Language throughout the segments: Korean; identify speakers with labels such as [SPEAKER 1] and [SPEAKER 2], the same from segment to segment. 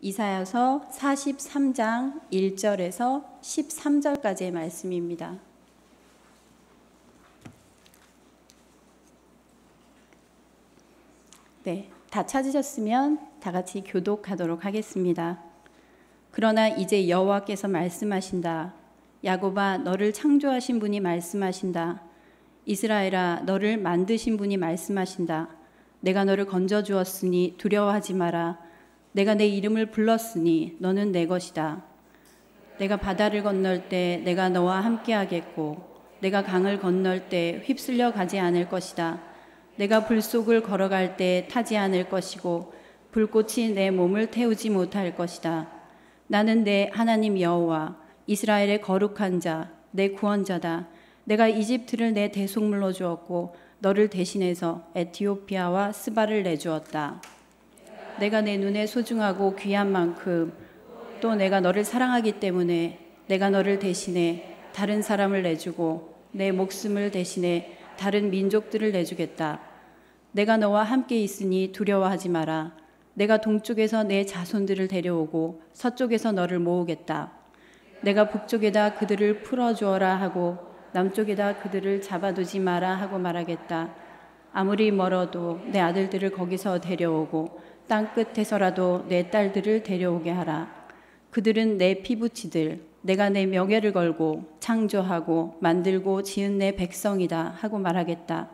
[SPEAKER 1] 이사야서 43장 1절에서 13절까지의 말씀입니다. 네, 다 찾으셨으면 다 같이 교독하도록 하겠습니다. 그러나 이제 여호와께서 말씀하신다. 야곱아, 너를 창조하신 분이 말씀하신다. 이스라엘아, 너를 만드신 분이 말씀하신다. 내가 너를 건져 주었으니 두려워하지 마라. 내가 내 이름을 불렀으니 너는 내 것이다. 내가 바다를 건널 때 내가 너와 함께하겠고 내가 강을 건널 때 휩쓸려 가지 않을 것이다. 내가 불 속을 걸어갈 때 타지 않을 것이고 불꽃이 내 몸을 태우지 못할 것이다. 나는 내 하나님 여호와 이스라엘의 거룩한 자, 내 구원자다. 내가 이집트를 내 대속물로 주었고 너를 대신해서 에티오피아와 스바를 내주었다. 내가 내 눈에 소중하고 귀한 만큼 또 내가 너를 사랑하기 때문에 내가 너를 대신해 다른 사람을 내주고 내 목숨을 대신해 다른 민족들을 내주겠다. 내가 너와 함께 있으니 두려워하지 마라. 내가 동쪽에서 내 자손들을 데려오고 서쪽에서 너를 모으겠다. 내가 북쪽에다 그들을 풀어주어라 하고 남쪽에다 그들을 잡아두지 마라 하고 말하겠다. 아무리 멀어도 내 아들들을 거기서 데려오고 땅 끝에서라도 내 딸들을 데려오게 하라. 그들은 내 피부치들, 내가 내 명예를 걸고 창조하고 만들고 지은 내 백성이다 하고 말하겠다.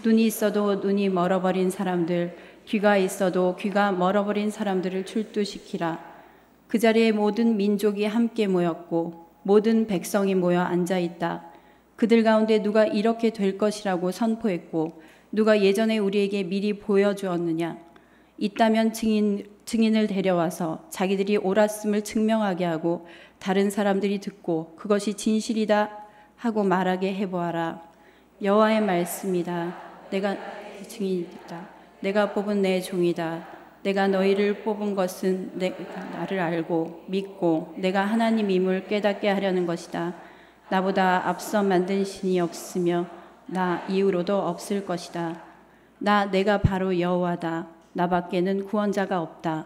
[SPEAKER 1] 눈이 있어도 눈이 멀어버린 사람들, 귀가 있어도 귀가 멀어버린 사람들을 출두시키라. 그 자리에 모든 민족이 함께 모였고 모든 백성이 모여 앉아있다. 그들 가운데 누가 이렇게 될 것이라고 선포했고 누가 예전에 우리에게 미리 보여주었느냐. 있다면 증인을 데려와서 자기들이 옳았음을 증명하게 하고 다른 사람들이 듣고 그것이 진실이다 하고 말하게 해보아라. 여호와의 말씀이다. 내가 증인이다. 내가 뽑은 내 종이다. 내가 너희를 뽑은 것은 나를 알고 믿고 내가 하나님임을 깨닫게 하려는 것이다. 나보다 앞서 만든 신이 없으며 나 이후로도 없을 것이다. 내가 바로 여호와다. 나밖에는 구원자가 없다.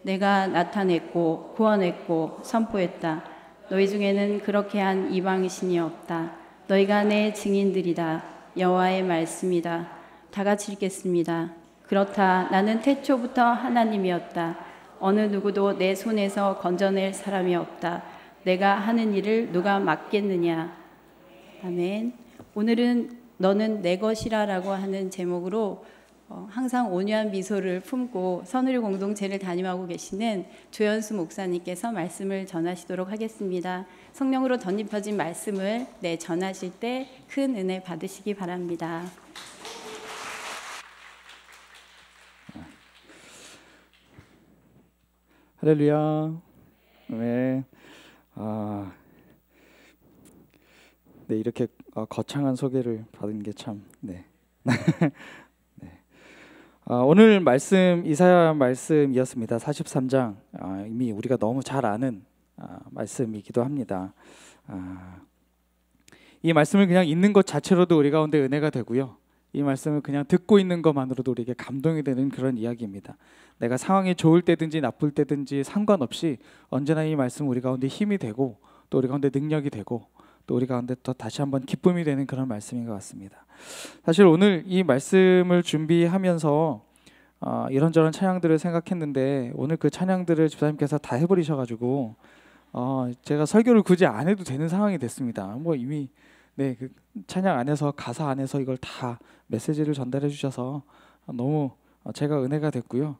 [SPEAKER 1] 내가 나타냈고 구원했고 선포했다. 너희 중에는 그렇게 한 이방신이 없다. 너희가 내 증인들이다. 여호와의 말씀이다. 다 같이 읽겠습니다. 그렇다. 나는 태초부터 하나님이었다. 어느 누구도 내 손에서 건져낼 사람이 없다. 내가 하는 일을 누가 막겠느냐. 아멘. 오늘은 너는 내 것이라 라고 하는 제목으로 항상 온유한 미소를 품고 선우리 공동체를 담임하고 계시는 조연수 목사님께서 말씀을 전하시도록 하겠습니다. 성령으로 덧입혀진 말씀을 전하실 때 큰 은혜 받으시기 바랍니다.
[SPEAKER 2] 할렐루야. 네. 네, 이렇게 거창한 소개를 받은 게 참 네. 오늘 말씀 이사야 말씀이었습니다. 43장 이미 우리가 너무 잘 아는 말씀이기도 합니다. 이 말씀을 그냥 읽는 것 자체로도 우리 가운데 은혜가 되고요. 이 말씀을 그냥 듣고 있는 것만으로도 우리에게 감동이 되는 그런 이야기입니다. 내가 상황이 좋을 때든지 나쁠 때든지 상관없이 언제나 이 말씀 우리 가운데 힘이 되고 또 우리 가운데 능력이 되고 또 우리 가운데 또 다시 한번 기쁨이 되는 그런 말씀인 것 같습니다. 사실 오늘 이 말씀을 준비하면서 이런저런 찬양들을 생각했는데 오늘 그 찬양들을 집사님께서 다 해버리셔가지고 제가 설교를 굳이 안 해도 되는 상황이 됐습니다. 뭐 이미 그 찬양 안에서 가사 안에서 이걸 다 메시지를 전달해 주셔서 너무 제가 은혜가 됐고요.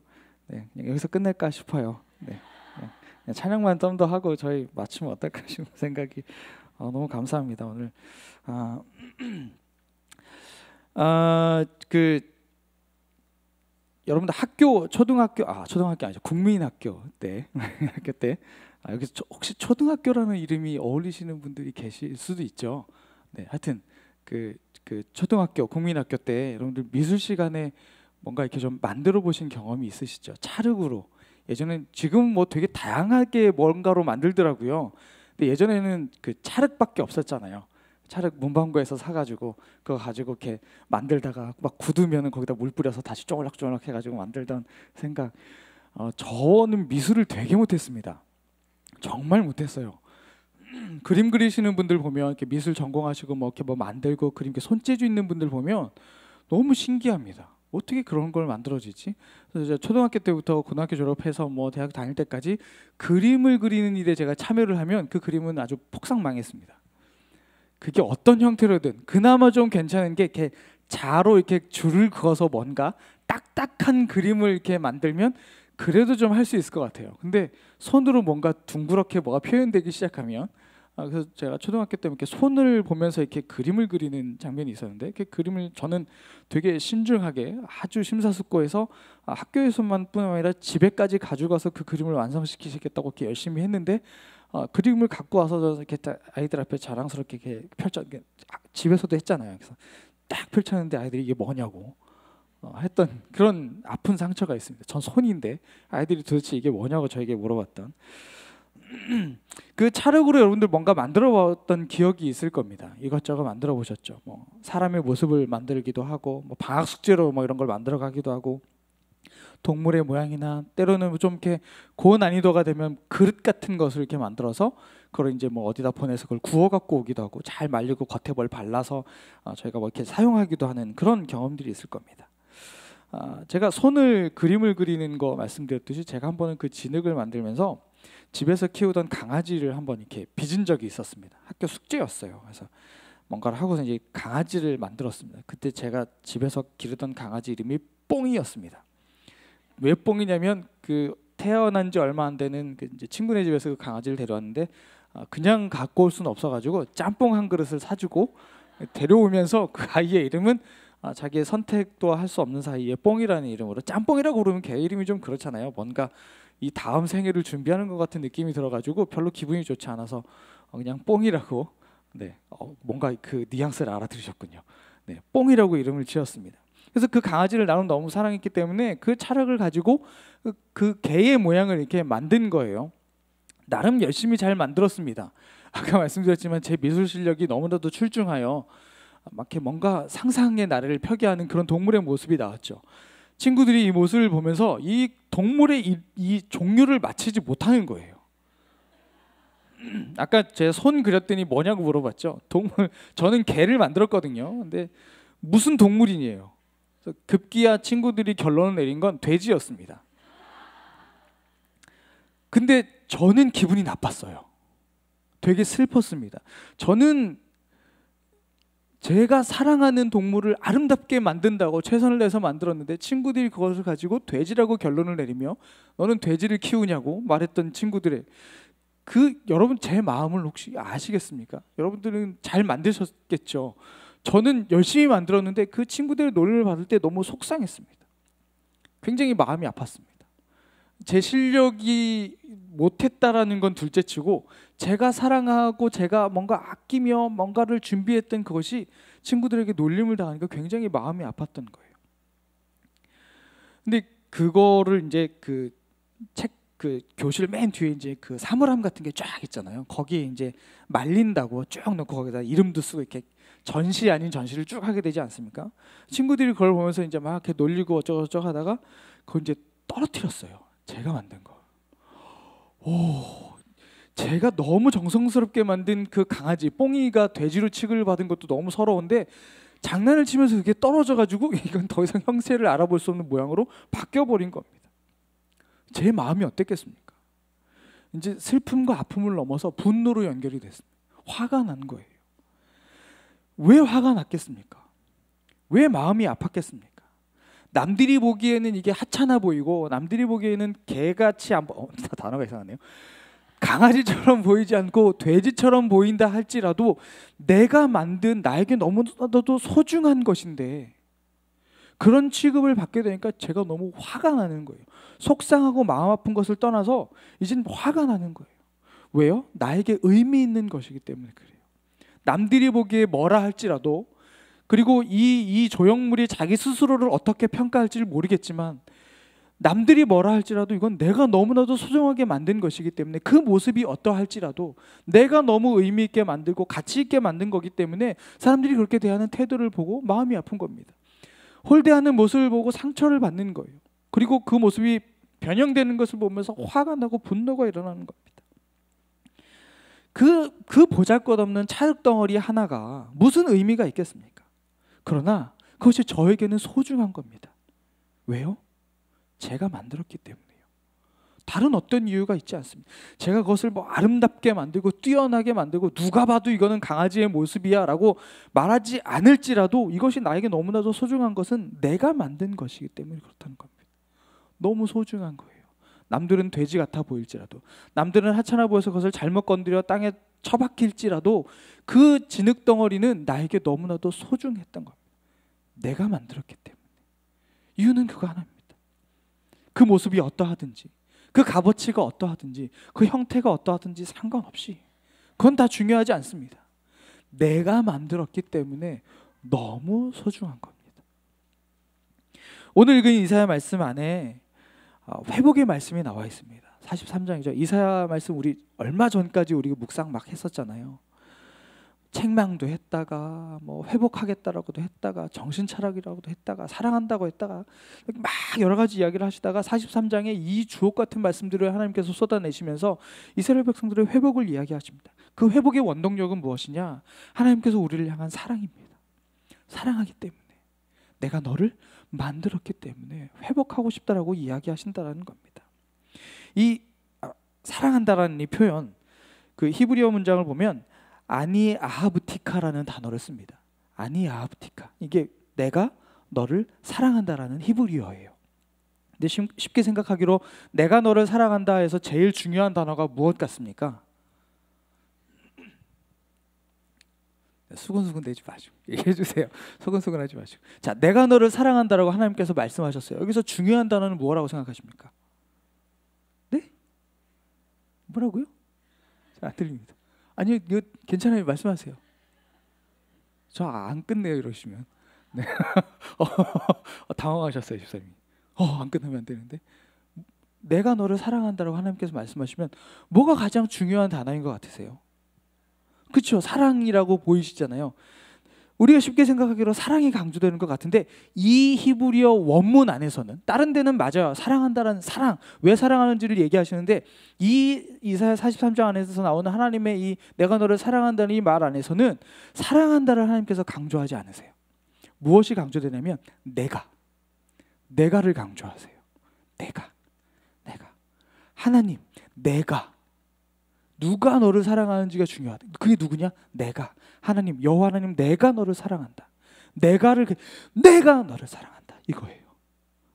[SPEAKER 2] 그냥 여기서 끝낼까 싶어요. 그냥 찬양만 좀 더 하고 저희 마치면 어떨까 싶은 생각이 너무 감사합니다. 오늘 여러분들 초등학교 아니죠. 국민학교 때 학교 때 여기서 혹시 초등학교라는 이름이 어울리시는 분들이 계실 수도 있죠. 네, 하여튼 그 초등학교 국민학교 때 여러분들 미술 시간에 뭔가 이렇게 좀 만들어 보신 경험이 있으시죠? 찰흙으로. 예전엔 지금 뭐 되게 다양하게 뭔가로 만들더라고요. 근데 예전에는 그 찰흙밖에 없었잖아요. 찰흙 문방구에서 사가지고 그거 가지고 이렇게 만들다가 막 굳으면은 거기다 물 뿌려서 다시 쪼글락쪼글락 해가지고 만들던 생각. 저는 미술을 되게 못했습니다. 정말 못했어요. 그림 그리시는 분들 보면 이렇게 미술 전공하시고 뭐 이렇게 뭐 만들고 그림 이렇게 손재주 있는 분들 보면 너무 신기합니다. 어떻게 그런 걸 만들어지지? 그래서 제가 초등학교 때부터 고등학교 졸업해서 뭐 대학 다닐 때까지 그림을 그리는 일에 제가 참여를 하면 그 그림은 아주 폭삭 망했습니다. 그게 어떤 형태로든 그나마 좀 괜찮은 게 이렇게 자로 이렇게 줄을 그어서 뭔가 딱딱한 그림을 이렇게 만들면 그래도 좀 할 수 있을 것 같아요. 근데 손으로 뭔가 둥그렇게 뭐가 표현되기 시작하면 그래서 제가 초등학교 때 이렇게 손을 보면서 이렇게 그림을 그리는 장면이 있었는데 그 그림을 저는 되게 신중하게 아주 심사숙고해서 학교에서만뿐 아니라 집에까지 가져가서 그 그림을 완성시키겠다고 이렇게 열심히 했는데 그림을 갖고 와서 이렇게 아이들 앞에 자랑스럽게 이렇게 집에서도 했잖아요. 그래서 딱 펼쳤는데 아이들이 이게 뭐냐고 했던 그런 아픈 상처가 있습니다. 전 손인데 아이들이 도대체 이게 뭐냐고 저에게 물어봤던 그 찰흙으로 여러분들 뭔가 만들어봤던 기억이 있을 겁니다. 이것저것 만들어 보셨죠. 뭐 사람의 모습을 만들기도 하고 뭐 방학 숙제로 뭐 이런 걸 만들어 가기도 하고 동물의 모양이나 때로는 좀 이렇게 고난이도가 되면 그릇 같은 것을 이렇게 만들어서 그걸 이제 뭐 어디다 보내서 그걸 구워 갖고 오기도 하고 잘 말리고 겉에 뭘 발라서 저희가 뭐 이렇게 사용하기도 하는 그런 경험들이 있을 겁니다. 제가 손을 그림을 그리는 거 말씀드렸듯이 제가 한 번은 그 진흙을 만들면서 집에서 키우던 강아지를 한번 이렇게 빚은 적이 있었습니다. 학교 숙제였어요. 그래서 뭔가를 하고서 이제 강아지를 만들었습니다. 그때 제가 집에서 기르던 강아지 이름이 뽕이었습니다. 왜 뽕이냐면 그 태어난 지 얼마 안 되는 그 이제 친구네 집에서 그 강아지를 데려왔는데 그냥 갖고 올 수는 없어가지고 짬뽕 한 그릇을 사주고 데려오면서 그 아이의 이름은 자기의 선택도 할 수 없는 사이에 뽕이라는 이름으로 짬뽕이라고 부르면 개 이름이 좀 그렇잖아요. 뭔가 이 다음 생애를 준비하는 것 같은 느낌이 들어가지고 별로 기분이 좋지 않아서 그냥 뽕이라고 뭔가 그 뉘앙스를 알아들으셨군요. 네, 뽕이라고 이름을 지었습니다. 그래서 그 강아지를 나는 너무 사랑했기 때문에 그 찰흙을 가지고 그 개의 모양을 이렇게 만든 거예요. 나름 열심히 잘 만들었습니다. 아까 말씀드렸지만 제 미술 실력이 너무나도 출중하여 막 이렇게 뭔가 상상의 나래를 펴게 하는 그런 동물의 모습이 나왔죠. 친구들이 이 모습을 보면서 이 동물의 이 종류를 맞히지 못하는 거예요. 아까 제 손 그렸더니 뭐냐고 물어봤죠. 저는 개를 만들었거든요. 근데 무슨 동물이에요. 급기야 친구들이 결론을 내린 건 돼지였습니다. 근데 저는 기분이 나빴어요. 되게 슬펐습니다. 저는 제가 사랑하는 동물을 아름답게 만든다고 최선을 다해서 만들었는데 친구들이 그것을 가지고 돼지라고 결론을 내리며 너는 돼지를 키우냐고 말했던 친구들의 여러분 제 마음을 혹시 아시겠습니까? 여러분들은 잘 만드셨겠죠. 저는 열심히 만들었는데 그 친구들의 놀림을 받을 때 너무 속상했습니다. 굉장히 마음이 아팠습니다. 제 실력이 못했다라는 건 둘째치고 제가 사랑하고 제가 뭔가 아끼며 뭔가를 준비했던 그것이 친구들에게 놀림을 당하니까 굉장히 마음이 아팠던 거예요. 근데 그거를 이제 그 교실 맨 뒤에 이제 그 사물함 같은 게 쫙 있잖아요. 거기에 이제 말린다고 쭉 넣고 거기다 이름도 쓰고 이렇게 전시 아닌 전시를 쭉 하게 되지 않습니까? 친구들이 그걸 보면서 이제 막 이렇게 놀리고 어쩌고저쩌고 하다가 그걸 이제 떨어뜨렸어요. 제가 만든 거. 제가 너무 정성스럽게 만든 그 강아지 뽕이가 돼지로 취급받은 것도 너무 서러운데 장난을 치면서 그게 떨어져가지고 이건 더 이상 형세를 알아볼 수 없는 모양으로 바뀌어버린 겁니다. 제 마음이 어땠겠습니까? 이제 슬픔과 아픔을 넘어서 분노로 연결이 됐습니다. 화가 난 거예요. 왜 화가 났겠습니까? 왜 마음이 아팠겠습니까? 남들이 보기에는 이게 하찮아 보이고 남들이 보기에는 개같이 단어가 이상하네요. 강아지처럼 보이지 않고 돼지처럼 보인다 할지라도 내가 만든 나에게 너무나도 소중한 것인데 그런 취급을 받게 되니까 제가 너무 화가 나는 거예요. 속상하고 마음 아픈 것을 떠나서 이젠 화가 나는 거예요. 왜요? 나에게 의미 있는 것이기 때문에 그래요. 남들이 보기에 뭐라 할지라도 그리고 이 조형물이 자기 스스로를 어떻게 평가할지를 모르겠지만 남들이 뭐라 할지라도 이건 내가 너무나도 소중하게 만든 것이기 때문에 그 모습이 어떠할지라도 내가 너무 의미 있게 만들고 가치 있게 만든 거기 때문에 사람들이 그렇게 대하는 태도를 보고 마음이 아픈 겁니다. 홀대하는 모습을 보고 상처를 받는 거예요. 그리고 그 모습이 변형되는 것을 보면서 화가 나고 분노가 일어나는 겁니다. 그 보잘것없는 찰흙덩어리 하나가 무슨 의미가 있겠습니까? 그러나 그것이 저에게는 소중한 겁니다. 왜요? 제가 만들었기 때문에요. 다른 어떤 이유가 있지 않습니다. 제가 그것을 뭐 아름답게 만들고 뛰어나게 만들고 누가 봐도 이거는 강아지의 모습이야 라고 말하지 않을지라도 이것이 나에게 너무나도 소중한 것은 내가 만든 것이기 때문에 그렇다는 겁니다. 너무 소중한 거예요. 남들은 돼지 같아 보일지라도, 남들은 하찮아 보여서 그것을 잘못 건드려 땅에 처박힐지라도 그 진흙덩어리는 나에게 너무나도 소중했던 겁니다. 내가 만들었기 때문에. 이유는 그거 하나입니다. 그 모습이 어떠하든지, 그 값어치가 어떠하든지, 그 형태가 어떠하든지 상관없이 그건 다 중요하지 않습니다. 내가 만들었기 때문에 너무 소중한 겁니다. 오늘 읽은 이사야 말씀 안에 회복의 말씀이 나와 있습니다. 43장이죠. 이사야 말씀 우리 얼마 전까지 우리가 묵상 막 했었잖아요. 책망도 했다가 뭐 회복하겠다라고도 했다가 정신 차락이라고도 했다가 사랑한다고 했다가 막 여러 가지 이야기를 하시다가 43장에 이 주옥 같은 말씀들을 하나님께서 쏟아내시면서 이스라엘 백성들의 회복을 이야기하십니다. 그 회복의 원동력은 무엇이냐? 하나님께서 우리를 향한 사랑입니다. 사랑하기 때문에, 내가 너를 만들었기 때문에 회복하고 싶다라고 이야기하신다라는 겁니다. 이 사랑한다라는 이 표현, 그 히브리어 문장을 보면 아니 아하브티카라는 단어를 씁니다. 아니 아하브티카, 이게 내가 너를 사랑한다라는 히브리어예요. 근데 쉽게 생각하기로 내가 너를 사랑한다 해서 제일 중요한 단어가 무엇 같습니까? 수근수근 대지 마시고 얘기해 주세요. 수근수근 하지 마시고. 자, 내가 너를 사랑한다라고 하나님께서 말씀하셨어요. 여기서 중요한 단어는 뭐라고 생각하십니까? 네? 뭐라고요? 잘 안 들립니다. 아니요, 이거 괜찮아요. 말씀하세요. 저 안 끝내요 이러시면. 네. 당황하셨어요 집사님이. 안 끝나면 안 되는데. 내가 너를 사랑한다라고 하나님께서 말씀하시면 뭐가 가장 중요한 단어인 것 같으세요? 그렇죠. 사랑이라고 보이시잖아요. 우리가 쉽게 생각하기로 사랑이 강조되는 것 같은데 이 히브리어 원문 안에서는, 다른 데는 맞아요. 사랑한다라는 사랑, 왜 사랑하는지를 얘기하시는데 이 이사야 43장 안에서 나오는 하나님의 이 내가 너를 사랑한다는 이 말 안에서는 사랑한다를 하나님께서 강조하지 않으세요. 무엇이 강조되냐면 내가를 강조하세요. 내가 하나님, 누가 너를 사랑하는지가 중요하다. 그게 누구냐? 내가, 하나님, 여호와 하나님, 내가 너를 사랑한다. 내가 너를 사랑한다. 이거예요.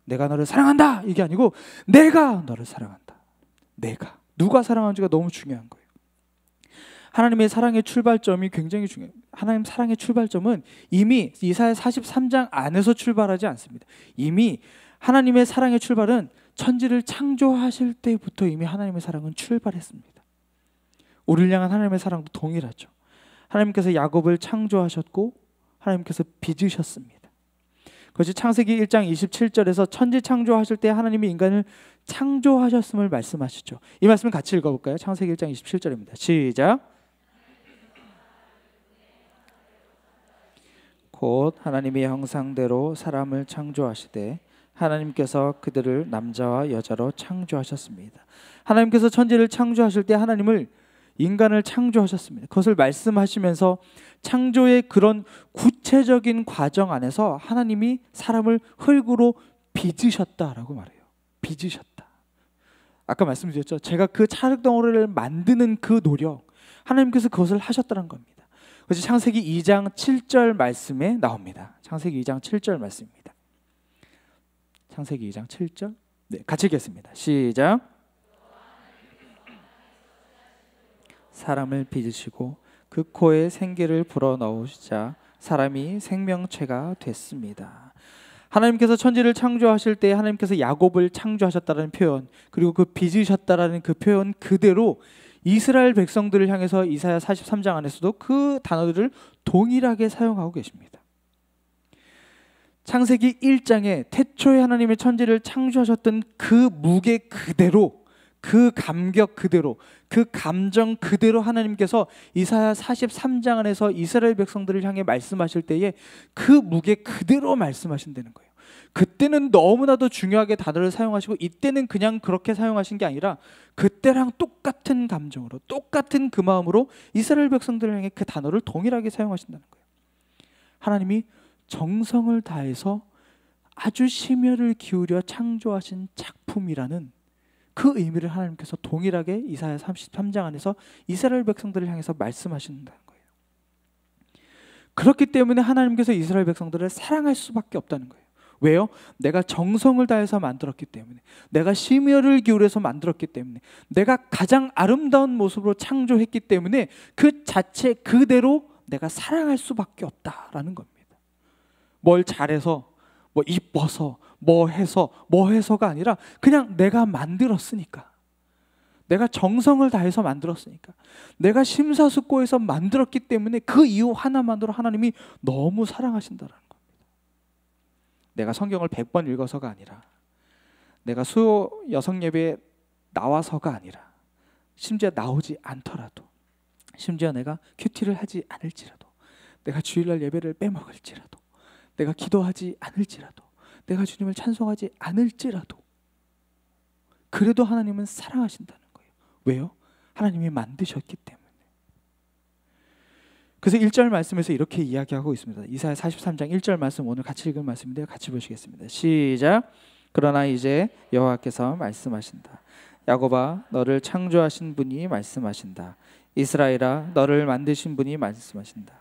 [SPEAKER 2] 내가 너를 사랑한다. 이게 아니고 내가 너를 사랑한다. 누가 사랑하는지가 너무 중요한 거예요. 하나님의 사랑의 출발점이 굉장히 중요해요. 하나님 사랑의 출발점은 이미 이사야 43장 안에서 출발하지 않습니다. 이미 하나님의 사랑의 출발은 천지를 창조하실 때부터 이미 하나님의 사랑은 출발했습니다. 우리를 향한 하나님의 사랑도 동일하죠. 하나님께서 야곱을 창조하셨고 하나님께서 빚으셨습니다. 그것이 창세기 1장 27절에서 천지 창조하실 때 하나님이 인간을 창조하셨음을 말씀하시죠. 이 말씀을 같이 읽어볼까요? 창세기 1장 27절입니다. 시작. 곧 하나님의 형상대로 사람을 창조하시되 하나님께서 그들을 남자와 여자로 창조하셨습니다. 하나님께서 천지를 창조하실 때 하나님을 인간을 창조하셨습니다. 그것을 말씀하시면서 창조의 그런 구체적인 과정 안에서 하나님이 사람을 흙으로 빚으셨다라고 말해요. 빚으셨다. 아까 말씀드렸죠. 제가 그 찰흙덩어리를 만드는 그 노력, 하나님께서 그것을 하셨다는 겁니다. 그래서 창세기 2장 7절 말씀에 나옵니다. 창세기 2장 7절 말씀입니다. 창세기 2장 7절. 네, 같이 읽겠습니다. 시작. 사람을 빚으시고 그 코에 생기를 불어넣으시자 사람이 생명체가 됐습니다. 하나님께서 천지를 창조하실 때 하나님께서 야곱을 창조하셨다는 표현, 그리고 그 빚으셨다라는 그 표현 그대로 이스라엘 백성들을 향해서 이사야 43장 안에서도 그 단어들을 동일하게 사용하고 계십니다. 창세기 1장에 태초에 하나님의 천지를 창조하셨던 그 무게 그대로, 그 감격 그대로, 그 감정 그대로 하나님께서 이사야 43장 안에서 이스라엘 백성들을 향해 말씀하실 때에 그 무게 그대로 말씀하신다는 거예요. 그때는 너무나도 중요하게 단어를 사용하시고 이때는 그냥 그렇게 사용하신 게 아니라 그때랑 똑같은 감정으로 똑같은 그 마음으로 이스라엘 백성들을 향해 그 단어를 동일하게 사용하신다는 거예요. 하나님이 정성을 다해서 아주 심혈을 기울여 창조하신 작품이라는 그 의미를 하나님께서 동일하게 이사야 33장 안에서 이스라엘 백성들을 향해서 말씀하신다는 거예요. 그렇기 때문에 하나님께서 이스라엘 백성들을 사랑할 수밖에 없다는 거예요. 왜요? 내가 정성을 다해서 만들었기 때문에, 내가 심혈을 기울여서 만들었기 때문에, 내가 가장 아름다운 모습으로 창조했기 때문에 그 자체 그대로 내가 사랑할 수밖에 없다라는 겁니다. 뭘 잘해서, 뭐 이뻐서, 뭐 해서가 아니라 그냥 내가 만들었으니까, 내가 정성을 다해서 만들었으니까, 내가 심사숙고해서 만들었기 때문에 그 이유 하나만으로 하나님이 너무 사랑하신다는 겁니다. 내가 성경을 100번 읽어서가 아니라, 내가 수요 여성 예배에 나와서가 아니라, 심지어 나오지 않더라도, 심지어 내가 큐티를 하지 않을지라도, 내가 주일날 예배를 빼먹을지라도, 내가 기도하지 않을지라도, 내가 주님을 찬송하지 않을지라도 그래도 하나님은 사랑하신다는 거예요. 왜요? 하나님이 만드셨기 때문에. 그래서 1절 말씀에서 이렇게 이야기하고 있습니다. 이사야 43장 1절 말씀, 오늘 같이 읽은 말씀인데요. 같이 보시겠습니다. 시작. 그러나 이제 여호와께서 말씀하신다. 야곱아, 너를 창조하신 분이 말씀하신다. 이스라엘아, 너를 만드신 분이 말씀하신다.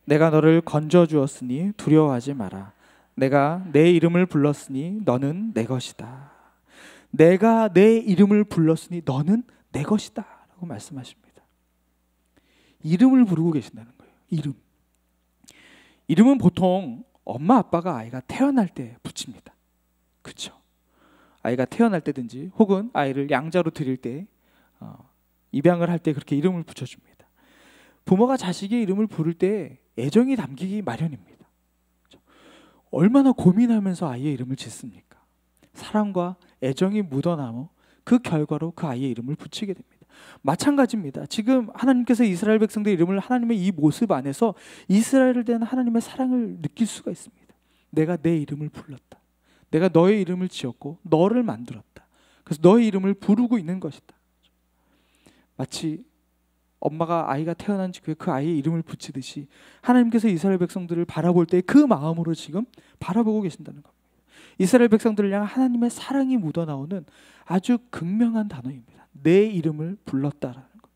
[SPEAKER 2] 내가 너를 건져 주었으니 두려워하지 마라. 내가 내 이름을 불렀으니 너는 내 것이다. 내가 내 이름을 불렀으니 너는 내 것이다 라고 말씀하십니다. 이름을 부르고 계신다는 거예요. 이름은 보통 엄마 아빠가 아이가 태어날 때 붙입니다. 그렇죠? 아이가 태어날 때든지 혹은 아이를 양자로 드릴 때, 입양을 할 때 그렇게 이름을 붙여줍니다. 부모가 자식의 이름을 부를 때 애정이 담기기 마련입니다. 얼마나 고민하면서 아이의 이름을 짓습니까? 사랑과 애정이 묻어나며 그 결과로 그 아이의 이름을 붙이게 됩니다. 마찬가지입니다. 지금 하나님께서 이스라엘 백성들의 이름을, 하나님의 이 모습 안에서 이스라엘에 대한 하나님의 사랑을 느낄 수가 있습니다. 내가 내 이름을 불렀다. 내가 너의 이름을 지었고 너를 만들었다. 그래서 너의 이름을 부르고 있는 것이다. 마치 엄마가 아이가 태어난 직후에 그 아이의 이름을 붙이듯이 하나님께서 이스라엘 백성들을 바라볼 때 그 마음으로 지금 바라보고 계신다는 겁니다. 이스라엘 백성들을 향한 하나님의 사랑이 묻어나오는 아주 극명한 단어입니다. 내 이름을 불렀다라는 것.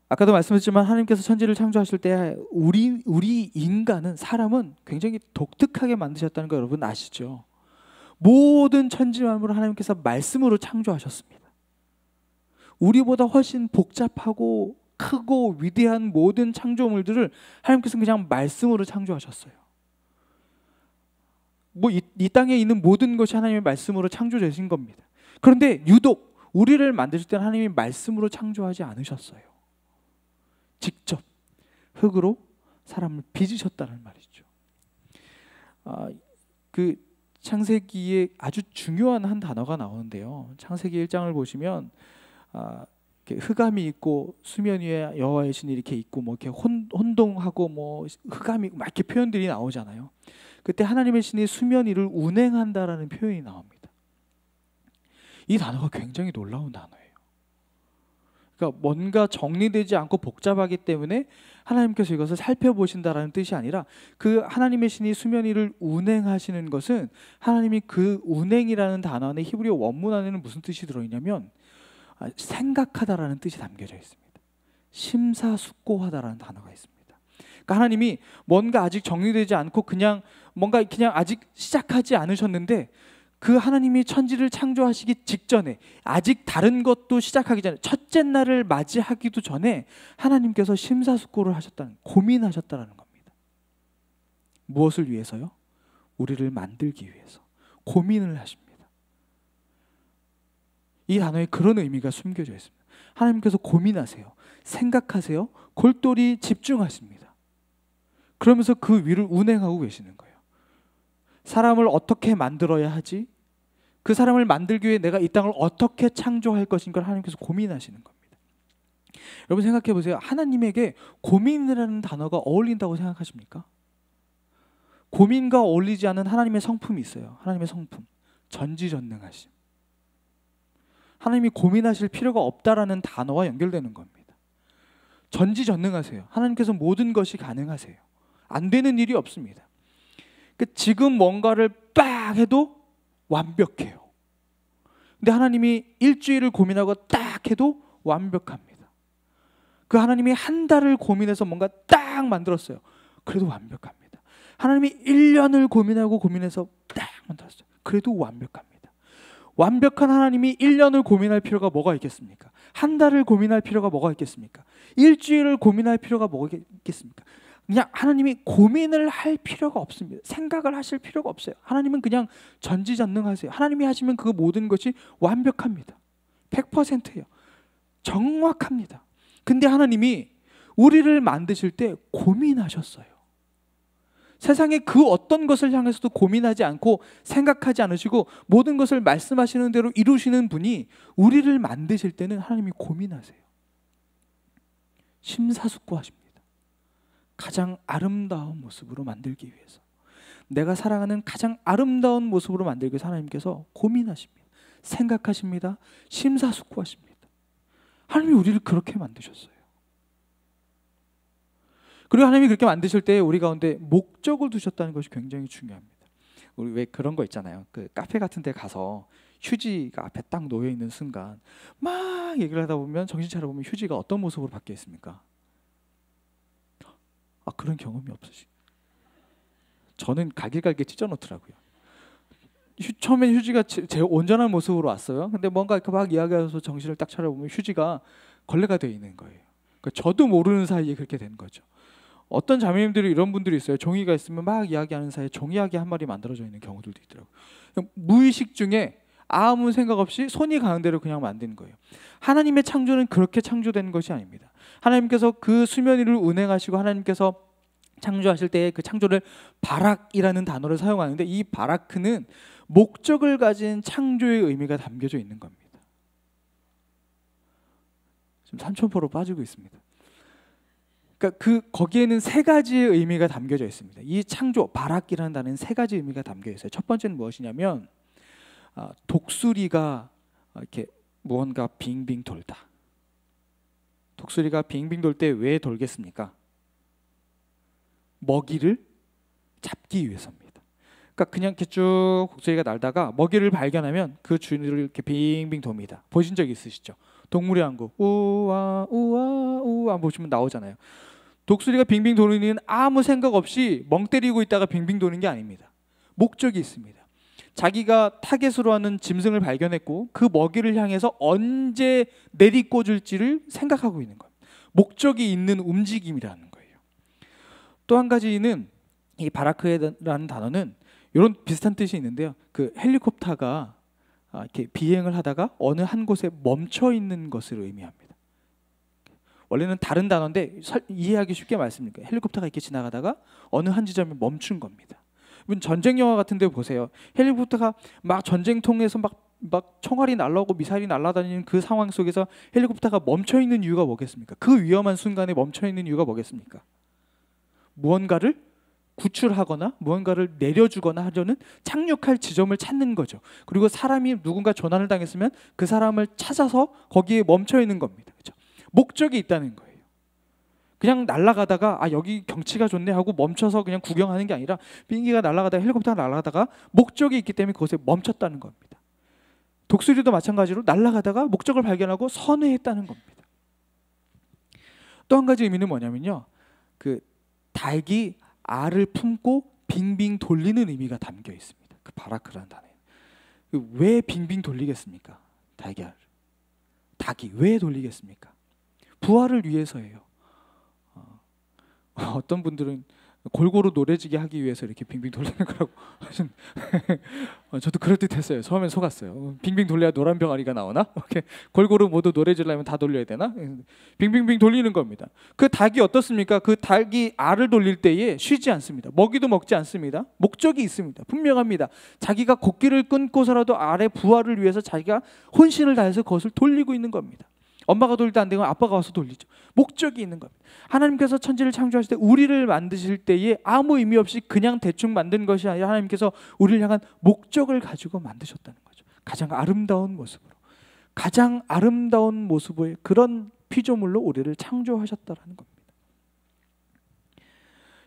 [SPEAKER 2] 아까도 말씀드렸지만 하나님께서 천지를 창조하실 때 우리 인간은, 사람은 굉장히 독특하게 만드셨다는 거 여러분 아시죠? 모든 천지 만물을 하나님께서 말씀으로 창조하셨습니다. 우리보다 훨씬 복잡하고 크고 위대한 모든 창조물들을 하나님께서 그냥 말씀으로 창조하셨어요. 이 땅에 있는 모든 것이 하나님의 말씀으로 창조되신 겁니다. 그런데 유독 우리를 만드실 때는 하나님이 말씀으로 창조하지 않으셨어요. 직접 흙으로 사람을 빚으셨다는 말이죠. 그 창세기에 아주 중요한 한 단어가 나오는데요. 창세기 1장을 보시면 흑암이 있고 수면 위에 여호와의 신이 이렇게 있고 뭐 이렇게 혼동하고 뭐 흑암이 막 이렇게 표현들이 나오잖아요. 그때 하나님의 신이 수면 위를 운행한다라는 표현이 나옵니다. 이 단어가 굉장히 놀라운 단어예요. 그러니까 뭔가 정리되지 않고 복잡하기 때문에 하나님께서 이것을 살펴보신다라는 뜻이 아니라, 그 하나님의 신이 수면 위를 운행하시는 것은 하나님이 그 운행이라는 단어 안에, 히브리어 원문 안에는 무슨 뜻이 들어있냐면 생각하다라는 뜻이 담겨져 있습니다. 심사숙고하다라는 단어가 있습니다. 그러니까 하나님이 뭔가 아직 정리되지 않고 그냥 아직 시작하지 않으셨는데, 그 하나님이 천지를 창조하시기 직전에, 아직 다른 것도 시작하기 전에, 첫째 날을 맞이하기도 전에 하나님께서 심사숙고를 하셨다는, 고민하셨다는 겁니다. 무엇을 위해서요? 우리를 만들기 위해서 고민을 하십니다. 이 단어에 그런 의미가 숨겨져 있습니다. 하나님께서 고민하세요. 생각하세요. 골똘히 집중하십니다. 그러면서 그 위를 운행하고 계시는 거예요. 사람을 어떻게 만들어야 하지? 그 사람을 만들기 위해 내가 이 땅을 어떻게 창조할 것인가를 하나님께서 고민하시는 겁니다. 여러분 생각해 보세요. 하나님에게 고민이라는 단어가 어울린다고 생각하십니까? 고민과 어울리지 않은 하나님의 성품이 있어요. 하나님의 성품, 전지전능하심. 하나님이 고민하실 필요가 없다라는 단어와 연결되는 겁니다. 전지전능하세요. 하나님께서 모든 것이 가능하세요. 안 되는 일이 없습니다. 지금 뭔가를 빡 해도 완벽해요. 근데 하나님이 일주일을 고민하고 딱 해도 완벽합니다. 그 하나님이 한 달을 고민해서 뭔가 딱 만들었어요. 그래도 완벽합니다. 하나님이 1년을 고민해서 딱 만들었어요. 그래도 완벽합니다. 완벽한 하나님이 1년을 고민할 필요가 뭐가 있겠습니까? 한 달을 고민할 필요가 뭐가 있겠습니까? 일주일을 고민할 필요가 뭐가 있겠습니까? 그냥 하나님이 고민을 할 필요가 없습니다. 생각을 하실 필요가 없어요. 하나님은 그냥 전지전능하세요. 하나님이 하시면 그 모든 것이 완벽합니다. 100%예요. 정확합니다. 근데 하나님이 우리를 만드실 때 고민하셨어요. 세상에 그 어떤 것을 향해서도 고민하지 않고 생각하지 않으시고 모든 것을 말씀하시는 대로 이루시는 분이 우리를 만드실 때는 하나님이 고민하세요. 심사숙고하십니다. 가장 아름다운 모습으로 만들기 위해서, 내가 사랑하는 가장 아름다운 모습으로 만들기 위해서 하나님께서 고민하십니다. 생각하십니다. 심사숙고하십니다. 하나님이 우리를 그렇게 만드셨어요. 그리고 하나님이 그렇게 만드실 때 우리 가운데 목적을 두셨다는 것이 굉장히 중요합니다. 우리 왜 그런 거 있잖아요. 그 카페 같은 데 가서 휴지가 앞에 딱 놓여 있는 순간 막 얘기를 하다 보면 정신 차려 보면 휴지가 어떤 모습으로 바뀌어 있습니까? 그런 경험이 없으시? 저는 갈길갈길 찢어놓더라고요. 처음엔 휴지가 제 온전한 모습으로 왔어요. 근데 뭔가 이렇게 막 이야기해서 정신을 딱 차려보면 휴지가 걸레가 되어 있는 거예요. 그러니까 저도 모르는 사이에 그렇게 된 거죠. 어떤 자매님들이 이런 분들이 있어요. 종이가 있으면 막 이야기하는 사이에 종이야기 한 마리 만들어져 있는 경우들도 있더라고요. 무의식 중에 아무 생각 없이 손이 가는 대로 그냥 만드는 거예요. 하나님의 창조는 그렇게 창조된 것이 아닙니다. 하나님께서 그 수면 위를 운행하시고 하나님께서 창조하실 때 그 창조를 바락이라는 단어를 사용하는데, 이 바라크는 목적을 가진 창조의 의미가 담겨져 있는 겁니다. 지금 삼천포로 빠지고 있습니다. 그러니까 거기에는 세 가지의 의미가 담겨져 있습니다. 이 창조, 바락이라는 단어는 세 가지 의미가 담겨 있어요. 첫 번째는 무엇이냐면 독수리가 이렇게 무언가 빙빙 돌다. 독수리가 빙빙 돌 때 왜 돌겠습니까? 먹이를 잡기 위해서입니다. 그러니까 그냥 이렇게 쭉 독수리가 날다가 먹이를 발견하면 그 주인을 이렇게 빙빙 돕니다. 보신 적 있으시죠? 동물의 왕국 우와 우와 우와 보시면 나오잖아요. 독수리가 빙빙 도는 이유는 아무 생각 없이 멍 때리고 있다가 빙빙 도는 게 아닙니다. 목적이 있습니다. 자기가 타겟으로 하는 짐승을 발견했고 그 먹이를 향해서 언제 내리꽂을지를 생각하고 있는 겁니다. 목적이 있는 움직임이라는 거예요. 또 한 가지는 이 바라크라는 단어는 이런 비슷한 뜻이 있는데요. 그 헬리콥터가 이렇게 비행을 하다가 어느 한 곳에 멈춰 있는 것을 의미합니다. 원래는 다른 단어인데 이해하기 쉽게 말씀드릴게요. 헬리콥터가 이렇게 지나가다가 어느 한 지점에 멈춘 겁니다. 전쟁 영화 같은 데 보세요. 헬리콥터가 막 전쟁통에서 막 총알이 날라오고 미사일이 날아다니는 그 상황 속에서 헬리콥터가 멈춰 있는 이유가 뭐겠습니까? 그 위험한 순간에 멈춰 있는 이유가 뭐겠습니까? 무언가를 구출하거나 무언가를 내려주거나 하려는 착륙할 지점을 찾는 거죠. 그리고 사람이 누군가 조난을 당했으면 그 사람을 찾아서 거기에 멈춰 있는 겁니다. 그렇죠? 목적이 있다는 거예요. 그냥 날아가다가 여기 경치가 좋네 하고 멈춰서 그냥 구경하는 게 아니라 비행기가 날아가다가 헬리콥터가 날아가다가 목적이 있기 때문에 그곳에 멈췄다는 겁니다. 독수리도 마찬가지로 날아가다가 목적을 발견하고 선회했다는 겁니다. 또 한 가지 의미는 뭐냐면요. 그 닭이 알을 품고 빙빙 돌리는 의미가 담겨 있습니다. 그 바라크라는 단어에. 왜 빙빙 돌리겠습니까? 닭이 왜 돌리겠습니까? 부활을 위해서예요. 어떤 분들은 골고루 노래지게 하기 위해서 이렇게 빙빙 돌리는 거라고 하신. 저도 그럴듯했어요. 처음엔 속았어요. 빙빙 돌려야 노란 병아리가 나오나? 이렇게 골고루 모두 노래지려면 다 돌려야 되나? 빙빙빙 돌리는 겁니다. 그 닭이 어떻습니까? 그 닭이 알을 돌릴 때에 쉬지 않습니다. 먹이도 먹지 않습니다. 목적이 있습니다. 분명합니다. 자기가 곡기를 끊고서라도 알의 부활을 위해서 자기가 혼신을 다해서 그것을 돌리고 있는 겁니다. 엄마가 돌릴 때 안 되면 아빠가 와서 돌리죠. 목적이 있는 겁니다. 하나님께서 천지를 창조하실 때 우리를 만드실 때에 아무 의미 없이 그냥 대충 만든 것이 아니라 하나님께서 우리를 향한 목적을 가지고 만드셨다는 거죠. 가장 아름다운 모습으로, 가장 아름다운 모습의 그런 피조물로 우리를 창조하셨다는 겁니다.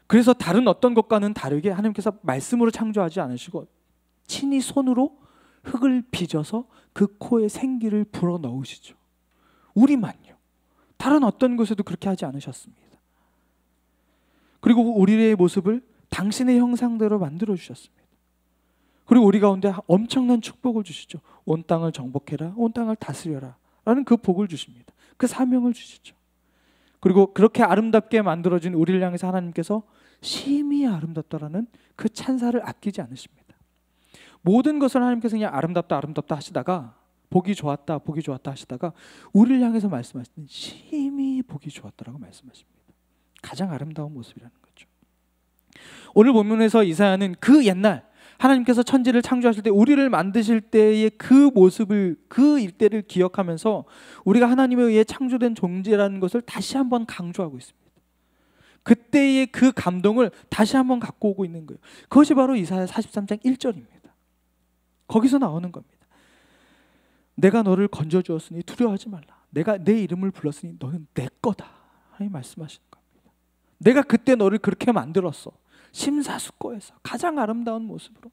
[SPEAKER 2] 그래서 다른 어떤 것과는 다르게 하나님께서 말씀으로 창조하지 않으시고 친히 손으로 흙을 빚어서 그 코에 생기를 불어넣으시죠. 우리만요. 다른 어떤 곳에도 그렇게 하지 않으셨습니다. 그리고 우리의 모습을 당신의 형상대로 만들어 주셨습니다. 그리고 우리 가운데 엄청난 축복을 주시죠. 온 땅을 정복해라, 온 땅을 다스려라 라는 그 복을 주십니다. 그 사명을 주시죠. 그리고 그렇게 아름답게 만들어진 우리를 향해서 하나님께서 심히 아름답다라는 그 찬사를 아끼지 않으십니다. 모든 것을 하나님께서 그냥 아름답다 아름답다 하시다가 보기 좋았다 보기 좋았다 하시다가 우리를 향해서 말씀하시는 심히 보기 좋았다라고 말씀하십니다. 가장 아름다운 모습이라는 거죠. 오늘 본문에서 이사야는 그 옛날 하나님께서 천지를 창조하실 때 우리를 만드실 때의 그 모습을, 그 일대를 기억하면서 우리가 하나님에 의해 창조된 존재라는 것을 다시 한번 강조하고 있습니다. 그때의 그 감동을 다시 한번 갖고 오고 있는 거예요. 그것이 바로 이사야 43장 1절입니다. 거기서 나오는 겁니다. 내가 너를 건져주었으니 두려워하지 말라. 내가 내 이름을 불렀으니 너는 내 거다. 하나님 말씀하시는 겁니다. 내가 그때 너를 그렇게 만들었어. 심사숙고해서 가장 아름다운 모습으로.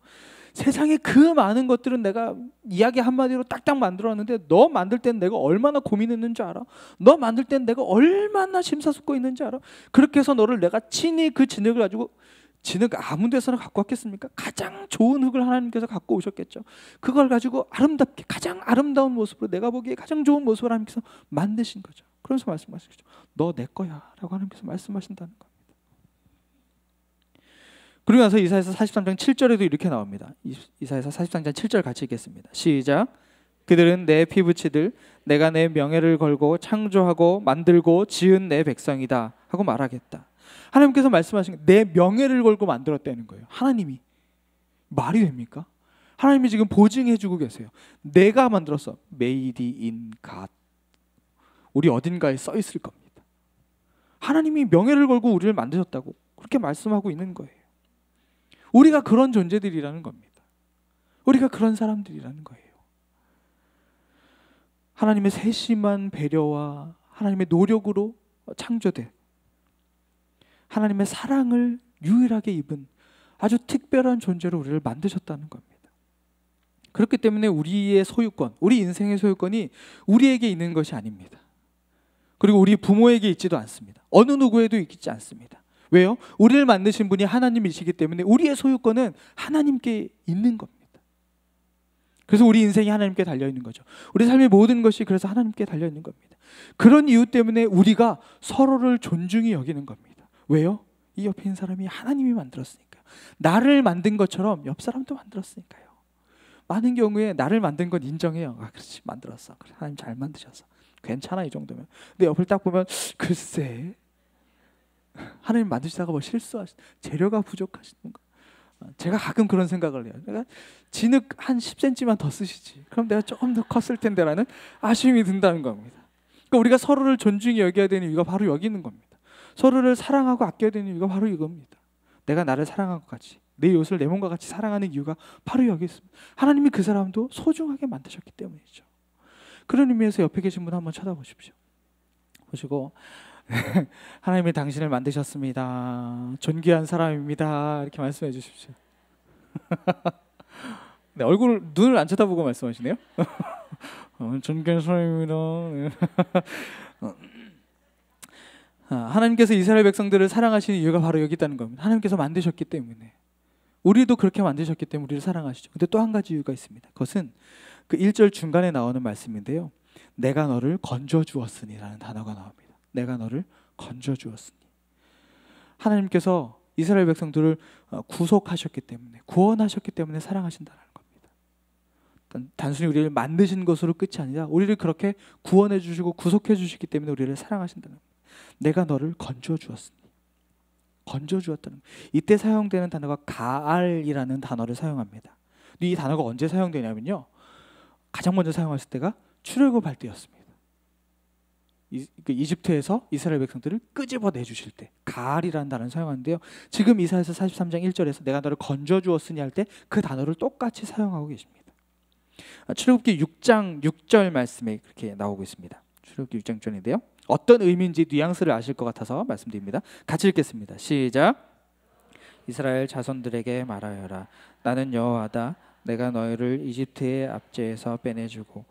[SPEAKER 2] 세상에 그 많은 것들은 내가 이야기 한마디로 딱딱 만들었는데 너 만들 땐 내가 얼마나 고민했는지 알아? 너 만들 땐 내가 얼마나 심사숙고했는지 알아? 그렇게 해서 너를 내가 친히 그 진흙을 가지고, 진흙 아무 데서나 갖고 왔겠습니까? 가장 좋은 흙을 하나님께서 갖고 오셨겠죠. 그걸 가지고 아름답게 가장 아름다운 모습으로, 내가 보기에 가장 좋은 모습을 하나님께서 만드신 거죠. 그러면서 말씀하시죠. 너 내 거야 라고 하나님께서 말씀하신다는 겁니다. 그리고 나서 이사야서 43장 7절에도 이렇게 나옵니다. 이사야서 43장 7절 같이 읽겠습니다. 시작. 그들은 내 피부치들 내가 내 명예를 걸고 창조하고 만들고 지은 내 백성이다 하고 말하겠다. 하나님께서 말씀하신 내 명예를 걸고 만들었다는 거예요. 하나님이. 말이 됩니까? 하나님이 지금 보증해 주고 계세요. 내가 만들었어. Made in God. 우리 어딘가에 써 있을 겁니다. 하나님이 명예를 걸고 우리를 만드셨다고 그렇게 말씀하고 있는 거예요. 우리가 그런 존재들이라는 겁니다. 우리가 그런 사람들이라는 거예요. 하나님의 세심한 배려와 하나님의 노력으로 창조된, 하나님의 사랑을 유일하게 입은 아주 특별한 존재로 우리를 만드셨다는 겁니다. 그렇기 때문에 우리의 소유권, 우리 인생의 소유권이 우리에게 있는 것이 아닙니다. 그리고 우리 부모에게 있지도 않습니다. 어느 누구에도 있지 않습니다. 왜요? 우리를 만드신 분이 하나님이시기 때문에 우리의 소유권은 하나님께 있는 겁니다. 그래서 우리 인생이 하나님께 달려있는 거죠. 우리 삶의 모든 것이 그래서 하나님께 달려있는 겁니다. 그런 이유 때문에 우리가 서로를 존중히 여기는 겁니다. 왜요? 이 옆에 있는 사람이 하나님이 만들었으니까요. 나를 만든 것처럼 옆 사람도 만들었으니까요. 많은 경우에 나를 만든 건 인정해요. 아, 그렇지, 만들었어. 그래, 하나님 잘 만드셔서 괜찮아, 이 정도면. 근데 옆을 딱 보면 글쎄, 하나님 만드시다가 뭐 실수하신, 재료가 부족하시는 거. 제가 가끔 그런 생각을 해요. 내가 진흙 한 10cm만 더 쓰시지. 그럼 내가 조금 더 컸을 텐데라는 아쉬움이 든다는 겁니다. 그러니까 우리가 서로를 존중히 여겨야 되는 이유가 바로 여기 있는 겁니다. 서로를 사랑하고 아껴야 되는 이유가 바로 이겁니다. 내가 나를 사랑한 것 같이, 내 이웃을 내 몸과 같이 사랑하는 이유가 바로 여기 있습니다. 하나님이 그 사람도 소중하게 만드셨기 때문이죠. 그런 의미에서 옆에 계신 분 한번 쳐다보십시오. 보시고 하나님이 당신을 만드셨습니다. 존귀한 사람입니다. 이렇게 말씀해 주십시오. 네, 눈을 안 쳐다보고 말씀하시네요. 존귀한 사람입니다. 하나님께서 이스라엘 백성들을 사랑하시는 이유가 바로 여기 있다는 겁니다. 하나님께서 만드셨기 때문에. 우리도 그렇게 만드셨기 때문에 우리를 사랑하시죠. 근데 또 한 가지 이유가 있습니다. 그것은 그 1절 중간에 나오는 말씀인데요. 내가 너를 건져주었으니라는 단어가 나옵니다. 내가 너를 건져주었으니. 하나님께서 이스라엘 백성들을 구속하셨기 때문에, 구원하셨기 때문에 사랑하신다는 겁니다. 단순히 우리를 만드신 것으로 끝이 아니라 우리를 그렇게 구원해 주시고 구속해 주시기 때문에 우리를 사랑하신다는 겁니다. 내가 너를 건져주었으니. 건져주었다는 겁니다. 이때 사용되는 단어가 가알이라는 단어를 사용합니다. 이 단어가 언제 사용되냐면요, 가장 먼저 사용했을 때가 출애굽할 때였습니다. 이집트에서 이스라엘 백성들을 끄집어내 주실 때 가알이라는 단어를 사용하는데요. 지금 이사야서 43장 1절에서 내가 너를 건져 주었으니 할 때 그 단어를 똑같이 사용하고 계십니다. 출애굽기 6장 6절 말씀에 그렇게 나오고 있습니다. 출애굽기 6장 6절인데요. 어떤 의미인지 뉘앙스를 아실 것 같아서 말씀드립니다. 같이 읽겠습니다. 시작. 이스라엘 자손들에게 말하여라. 나는 여호와다. 내가 너희를 이집트의 압제에서 빼내주고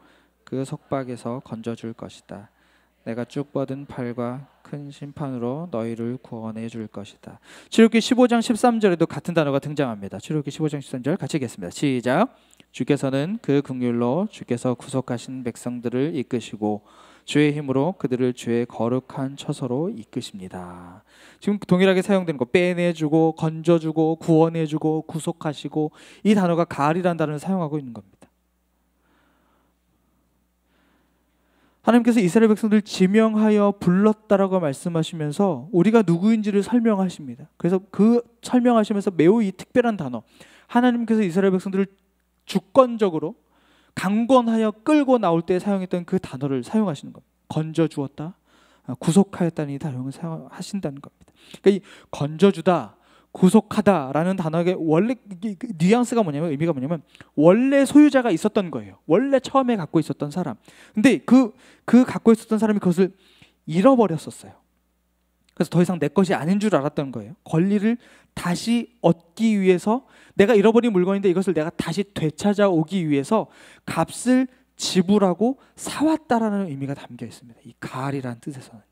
[SPEAKER 2] 그 속박에서 건져줄 것이다. 내가 쭉 뻗은 팔과 큰 심판으로 너희를 구원해 줄 것이다. 출애굽기 15장 13절에도 같은 단어가 등장합니다. 출애굽기 15장 13절 같이 읽겠습니다. 시작. 주께서는 그 긍휼로 주께서 구속하신 백성들을 이끄시고 주의 힘으로 그들을 주의 거룩한 처소로 이끄십니다. 지금 동일하게 사용되는 거 빼내주고 건져주고 구원해주고 구속하시고 이 단어가 가알이라는 단어를 사용하고 있는 겁니다. 하나님께서 이스라엘 백성들을 지명하여 불렀다라고 말씀하시면서 우리가 누구인지를 설명하십니다. 그래서 그 설명하시면서 매우 이 특별한 단어, 하나님께서 이스라엘 백성들을 주권적으로 강권하여 끌고 나올 때 사용했던 그 단어를 사용하시는 겁니다. 건져주었다, 구속하였다는 이 단어를 사용하신다는 겁니다. 그러니까 이 건져주다, 구속하다라는 단어의 원래 뉘앙스가 뭐냐면, 의미가 뭐냐면 원래 소유자가 있었던 거예요. 원래 처음에 갖고 있었던 사람. 근데 그 갖고 있었던 사람이 그것을 잃어버렸었어요. 그래서 더 이상 내 것이 아닌 줄 알았던 거예요. 권리를 다시 얻기 위해서, 내가 잃어버린 물건인데 이것을 내가 다시 되찾아오기 위해서 값을 지불하고 사왔다라는 의미가 담겨 있습니다. 이 가알이라는 뜻에서는요.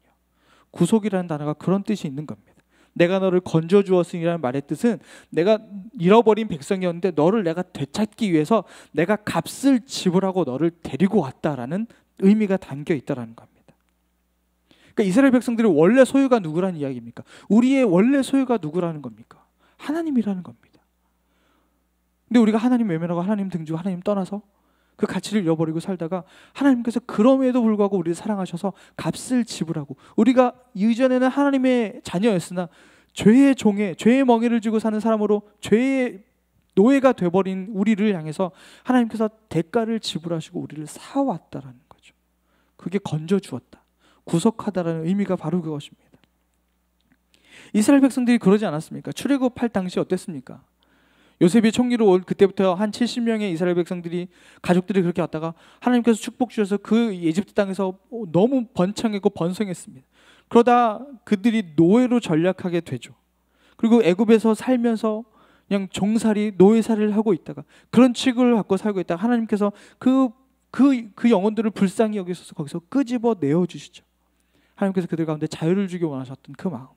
[SPEAKER 2] 구속이라는 단어가 그런 뜻이 있는 겁니다. 내가 너를 건져주었으니라는 말의 뜻은 내가 잃어버린 백성이었는데 너를 내가 되찾기 위해서 내가 값을 지불하고 너를 데리고 왔다라는 의미가 담겨 있다라는 겁니다. 그러니까 이스라엘 백성들의 원래 소유가 누구라는 이야기입니까? 우리의 원래 소유가 누구라는 겁니까? 하나님이라는 겁니다. 근데 우리가 하나님 외면하고 하나님 등지고 하나님 떠나서 그 가치를 잃어버리고 살다가 하나님께서 그럼에도 불구하고 우리를 사랑하셔서 값을 지불하고, 우리가 이전에는 하나님의 자녀였으나 죄의 종에, 죄의 멍에를 쥐고 사는 사람으로 죄의 노예가 돼버린 우리를 향해서 하나님께서 대가를 지불하시고 우리를 사왔다라는 거죠. 그게 건져주었다, 구속하다라는 의미가 바로 그것입니다. 이스라엘 백성들이 그러지 않았습니까? 출애굽할 당시 어땠습니까? 요셉이 총리로 올 그때부터 한 70명의 이스라엘 백성들이, 가족들이 그렇게 왔다가 하나님께서 축복 주셔서 그 이집트 땅에서 너무 번창했고 번성했습니다. 그러다 그들이 노예로 전락하게 되죠. 그리고 애굽에서 살면서 그냥 종살이, 노예살이를 하고 있다가 그런 취급을 받고 살고 있다가 하나님께서 그 영혼들을 불쌍히 여기셔서 거기서 끄집어 내어 주시죠. 하나님께서 그들 가운데 자유를 주기 원하셨던 그 마음,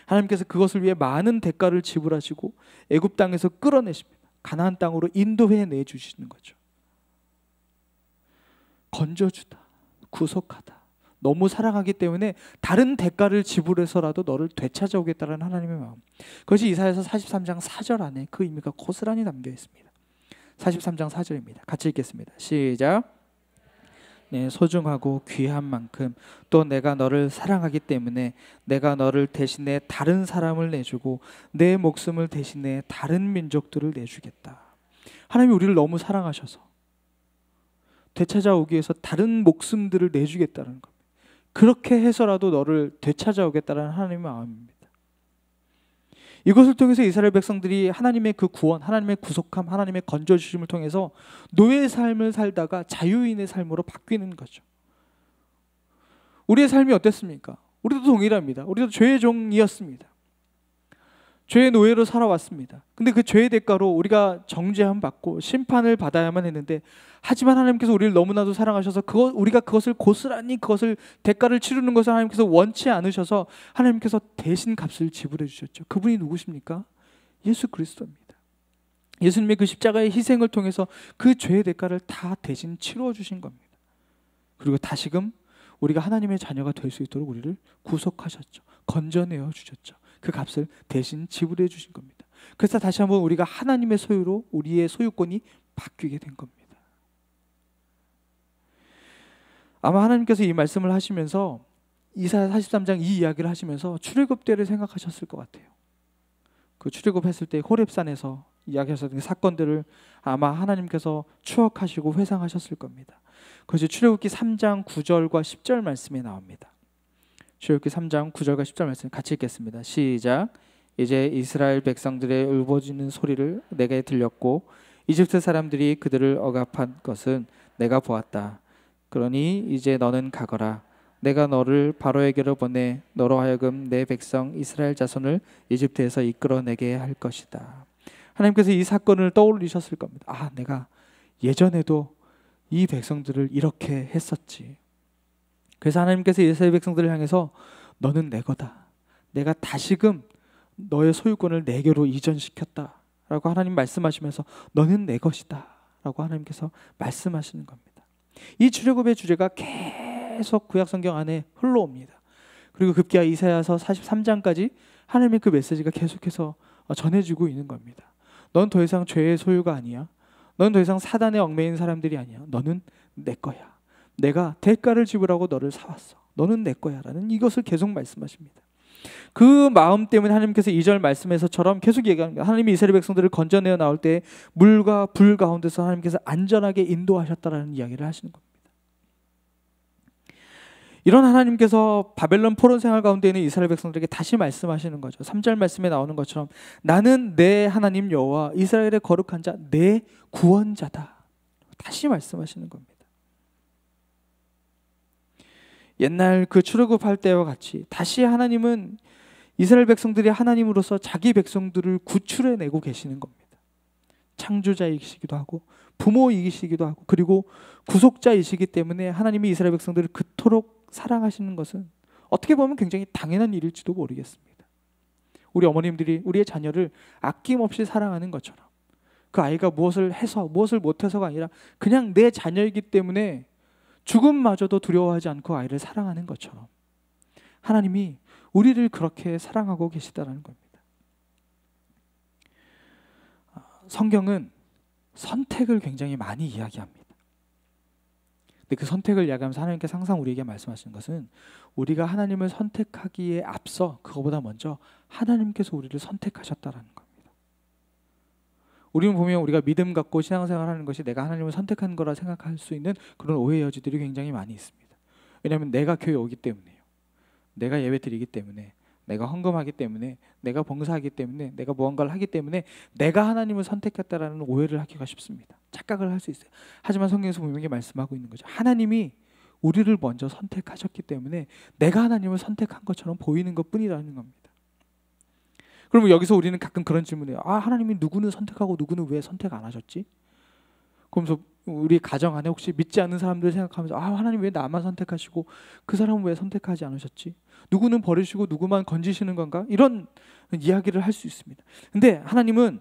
[SPEAKER 2] 하나님께서 그것을 위해 많은 대가를 지불하시고 애굽 땅에서 끌어내십니다. 가나안 땅으로 인도해 내주시는 거죠. 건져주다, 구속하다, 너무 사랑하기 때문에 다른 대가를 지불해서라도 너를 되찾아오겠다는 하나님의 마음, 그것이 이사야서 43장 4절 안에 그 의미가 고스란히 담겨 있습니다. 43장 4절입니다. 같이 읽겠습니다. 시작. 네, 소중하고 귀한 만큼 또 내가 너를 사랑하기 때문에 내가 너를 대신해 다른 사람을 내주고 내 목숨을 대신해 다른 민족들을 내주겠다. 하나님이 우리를 너무 사랑하셔서 되찾아오기 위해서 다른 목숨들을 내주겠다는 겁니다. 그렇게 해서라도 너를 되찾아오겠다는 하나님의 마음입니다. 이것을 통해서 이스라엘 백성들이 하나님의 그 구원, 하나님의 구속함, 하나님의 건져주심을 통해서 노예의 삶을 살다가 자유인의 삶으로 바뀌는 거죠. 우리의 삶이 어땠습니까? 우리도 동일합니다. 우리도 죄의 종이었습니다. 죄의 노예로 살아왔습니다. 근데 그 죄의 대가로 우리가 정죄함 받고 심판을 받아야만 했는데, 하지만 하나님께서 우리를 너무나도 사랑하셔서 우리가 그것을 고스란히 그것을 대가를 치르는 것을 하나님께서 원치 않으셔서 하나님께서 대신 값을 지불해 주셨죠. 그분이 누구십니까? 예수 그리스도입니다. 예수님의 그 십자가의 희생을 통해서 그 죄의 대가를 다 대신 치루어 주신 겁니다. 그리고 다시금 우리가 하나님의 자녀가 될 수 있도록 우리를 구속하셨죠. 건져내어 주셨죠. 그 값을 대신 지불해 주신 겁니다. 그래서 다시 한번 우리가 하나님의 소유로 우리의 소유권이 바뀌게 된 겁니다. 아마 하나님께서 이 말씀을 하시면서 이사야 43장 이 이야기를 하시면서 출애굽 때를 생각하셨을 것 같아요. 그 출애굽했을 때 호렙산에서 이야기하셨던 사건들을 아마 하나님께서 추억하시고 회상하셨을 겁니다. 그것이 출애굽기 3장 9절과 10절 말씀에 나옵니다. 출애굽기 3장 9절과 10절 말씀 같이 읽겠습니다. 시작. 이제 이스라엘 백성들의 울부짖는 소리를 내게 들렸고 이집트 사람들이 그들을 억압한 것은 내가 보았다. 그러니 이제 너는 가거라. 내가 너를 바로에게로 보내 너로 하여금 내 백성 이스라엘 자손을 이집트에서 이끌어내게 할 것이다. 하나님께서 이 사건을 떠올리셨을 겁니다. 아, 내가 예전에도 이 백성들을 이렇게 했었지. 그래서 하나님께서 이스라엘 백성들을 향해서 너는 내 거다. 내가 다시금 너의 소유권을 내게로 이전시켰다 라고 하나님 말씀하시면서 너는 내 것이다 라고 하나님께서 말씀하시는 겁니다. 이 출애굽의 주제가 계속 구약성경 안에 흘러옵니다. 그리고 급기야 이사야서 43장까지 하나님의 그 메시지가 계속해서 전해지고 있는 겁니다. 넌 더 이상 죄의 소유가 아니야. 넌 더 이상 사단에 얽매인 사람들이 아니야. 너는 내 거야. 내가 대가를 지불하고 너를 사왔어. 너는 내 거야 라는 이것을 계속 말씀하십니다. 그 마음 때문에 하나님께서 2절 말씀에서처럼 계속 얘기합니다. 하나님이 이스라엘 백성들을 건져내어 나올 때 물과 불 가운데서 하나님께서 안전하게 인도하셨다라는 이야기를 하시는 겁니다. 이런 하나님께서 바벨론 포로 생활 가운데 있는 이스라엘 백성들에게 다시 말씀하시는 거죠. 3절 말씀에 나오는 것처럼 나는 내 하나님 여호와 이스라엘의 거룩한 자 내 구원자다. 다시 말씀하시는 겁니다. 옛날 그 출애굽할 때와 같이 다시 하나님은 이스라엘 백성들이 하나님으로서 자기 백성들을 구출해내고 계시는 겁니다. 창조자이시기도 하고 부모이시기도 하고 그리고 구속자이시기 때문에 하나님이 이스라엘 백성들을 그토록 사랑하시는 것은 어떻게 보면 굉장히 당연한 일일지도 모르겠습니다. 우리 어머님들이 우리의 자녀를 아낌없이 사랑하는 것처럼 그 아이가 무엇을 해서 무엇을 못해서가 아니라 그냥 내 자녀이기 때문에 죽음마저도 두려워하지 않고 아이를 사랑하는 것처럼 하나님이 우리를 그렇게 사랑하고 계시다는 겁니다. 성경은 선택을 굉장히 많이 이야기합니다. 근데 그 선택을 이야기하면서 하나님께서 항상 우리에게 말씀하시는 것은 우리가 하나님을 선택하기에 앞서 그거보다 먼저 하나님께서 우리를 선택하셨다는 겁니다. 우리는 보면 우리가 믿음 갖고 신앙생활하는 것이 내가 하나님을 선택한 거라 생각할 수 있는 그런 오해의 여지들이 굉장히 많이 있습니다. 왜냐하면 내가 교회 오기 때문에요. 내가 예배 드리기 때문에, 내가 헌금하기 때문에, 내가 봉사하기 때문에, 내가 무언가를 하기 때문에 내가 하나님을 선택했다라는 오해를 하기가 쉽습니다. 착각을 할 수 있어요. 하지만 성경에서 분명히 말씀하고 있는 거죠. 하나님이 우리를 먼저 선택하셨기 때문에 내가 하나님을 선택한 것처럼 보이는 것뿐이라는 겁니다. 그러면 여기서 우리는 가끔 그런 질문을 해요. 아, 하나님이 누구는 선택하고 누구는 왜 선택 안 하셨지? 그러면서 우리 가정 안에 혹시 믿지 않는 사람들 생각하면서 아, 하나님 왜 나만 선택하시고 그 사람은 왜 선택하지 않으셨지? 누구는 버리시고 누구만 건지시는 건가? 이런 이야기를 할 수 있습니다. 근데 하나님은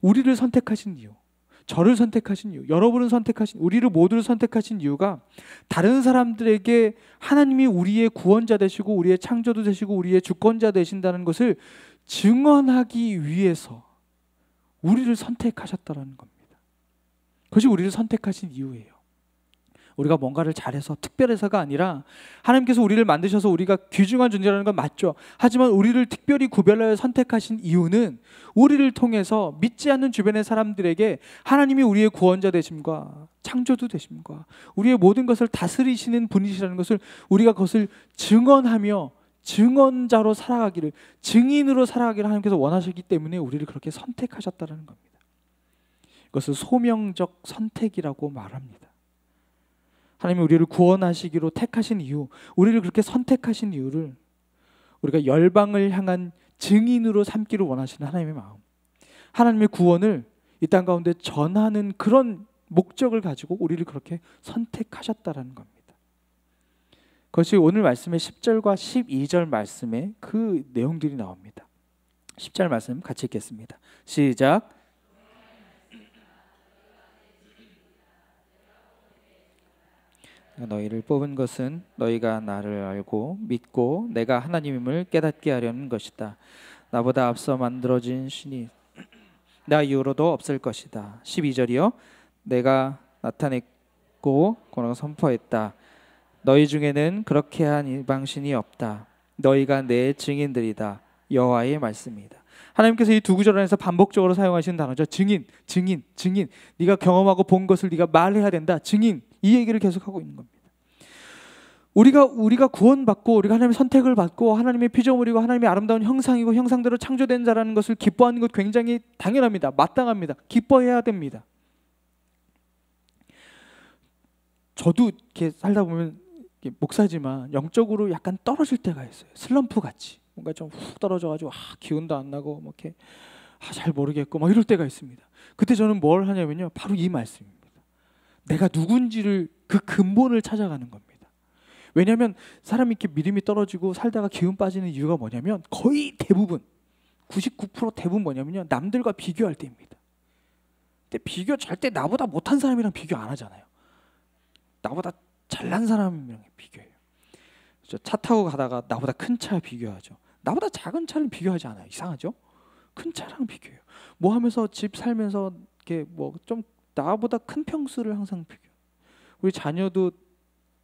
[SPEAKER 2] 우리를 선택하신 이유, 저를 선택하신 이유, 여러분을 선택하신, 우리를 모두를 선택하신 이유가 다른 사람들에게 하나님이 우리의 구원자 되시고 우리의 창조도 되시고 우리의 주권자 되신다는 것을 증언하기 위해서 우리를 선택하셨다는 겁니다. 그것이 우리를 선택하신 이유예요. 우리가 뭔가를 잘해서 특별해서가 아니라 하나님께서 우리를 만드셔서 우리가 귀중한 존재라는 건 맞죠. 하지만 우리를 특별히 구별하여 선택하신 이유는 우리를 통해서 믿지 않는 주변의 사람들에게 하나님이 우리의 구원자 되심과 창조주 되심과 우리의 모든 것을 다스리시는 분이시라는 것을 우리가 그것을 증언하며 증언자로 살아가기를, 증인으로 살아가기를 하나님께서 원하시기 때문에 우리를 그렇게 선택하셨다는 겁니다. 이것을 소명적 선택이라고 말합니다. 하나님이 우리를 구원하시기로 택하신 이유, 우리를 그렇게 선택하신 이유를 우리가 열방을 향한 증인으로 삼기를 원하시는 하나님의 마음, 하나님의 구원을 이 땅 가운데 전하는 그런 목적을 가지고 우리를 그렇게 선택하셨다라는 겁니다. 그것이 오늘 말씀의 10절과 12절 말씀에 그 내용들이 나옵니다. 10절 말씀 같이 읽겠습니다. 시작. 너희를 뽑은 것은 너희가 나를 알고 믿고 내가 하나님임을 깨닫게 하려는 것이다. 나보다 앞서 만들어진 신이 나 이후로도 없을 것이다. 12절이요. 내가 나타냈고 권하고 선포했다. 너희 중에는 그렇게 한 이방신이 없다. 너희가 내 증인들이다. 여호와의 말씀이다. 하나님께서 이 두 구절 안에서 반복적으로 사용하시는 단어죠. 증인, 증인, 증인. 네가 경험하고 본 것을 네가 말해야 된다. 증인. 이 얘기를 계속하고 있는 겁니다. 우리가 구원받고 우리가 하나님의 선택을 받고 하나님의 피조물이고 하나님의 아름다운 형상이고 형상대로 창조된 자라는 것을 기뻐하는 것 굉장히 당연합니다. 마땅합니다. 기뻐해야 됩니다. 저도 이렇게 살다 보면 목사지만 영적으로 약간 떨어질 때가 있어요. 슬럼프 같이 뭔가 좀 훅 떨어져가지고 기운도 안 나고 뭐 이렇게 잘 모르겠고 막 이럴 때가 있습니다. 그때 저는 뭘 하냐면요, 바로 이 말씀입니다. 내가 누군지를 그 근본을 찾아가는 겁니다. 왜냐하면 사람이 이렇게 믿음이 떨어지고 살다가 기운 빠지는 이유가 뭐냐면 거의 대부분 99% 대부분 뭐냐면요, 남들과 비교할 때입니다. 근데 비교 절대 나보다 못한 사람이랑 비교 안 하잖아요. 나보다 잘난 사람이랑 비교해요. 저 차 타고 가다가 나보다 큰 차 비교하죠. 나보다 작은 차를 비교하지 않아요. 이상하죠? 큰 차랑 비교해요. 뭐 하면서 집 살면서 이렇게 뭐 좀 나보다 큰 평수를 항상 비교. 우리 자녀도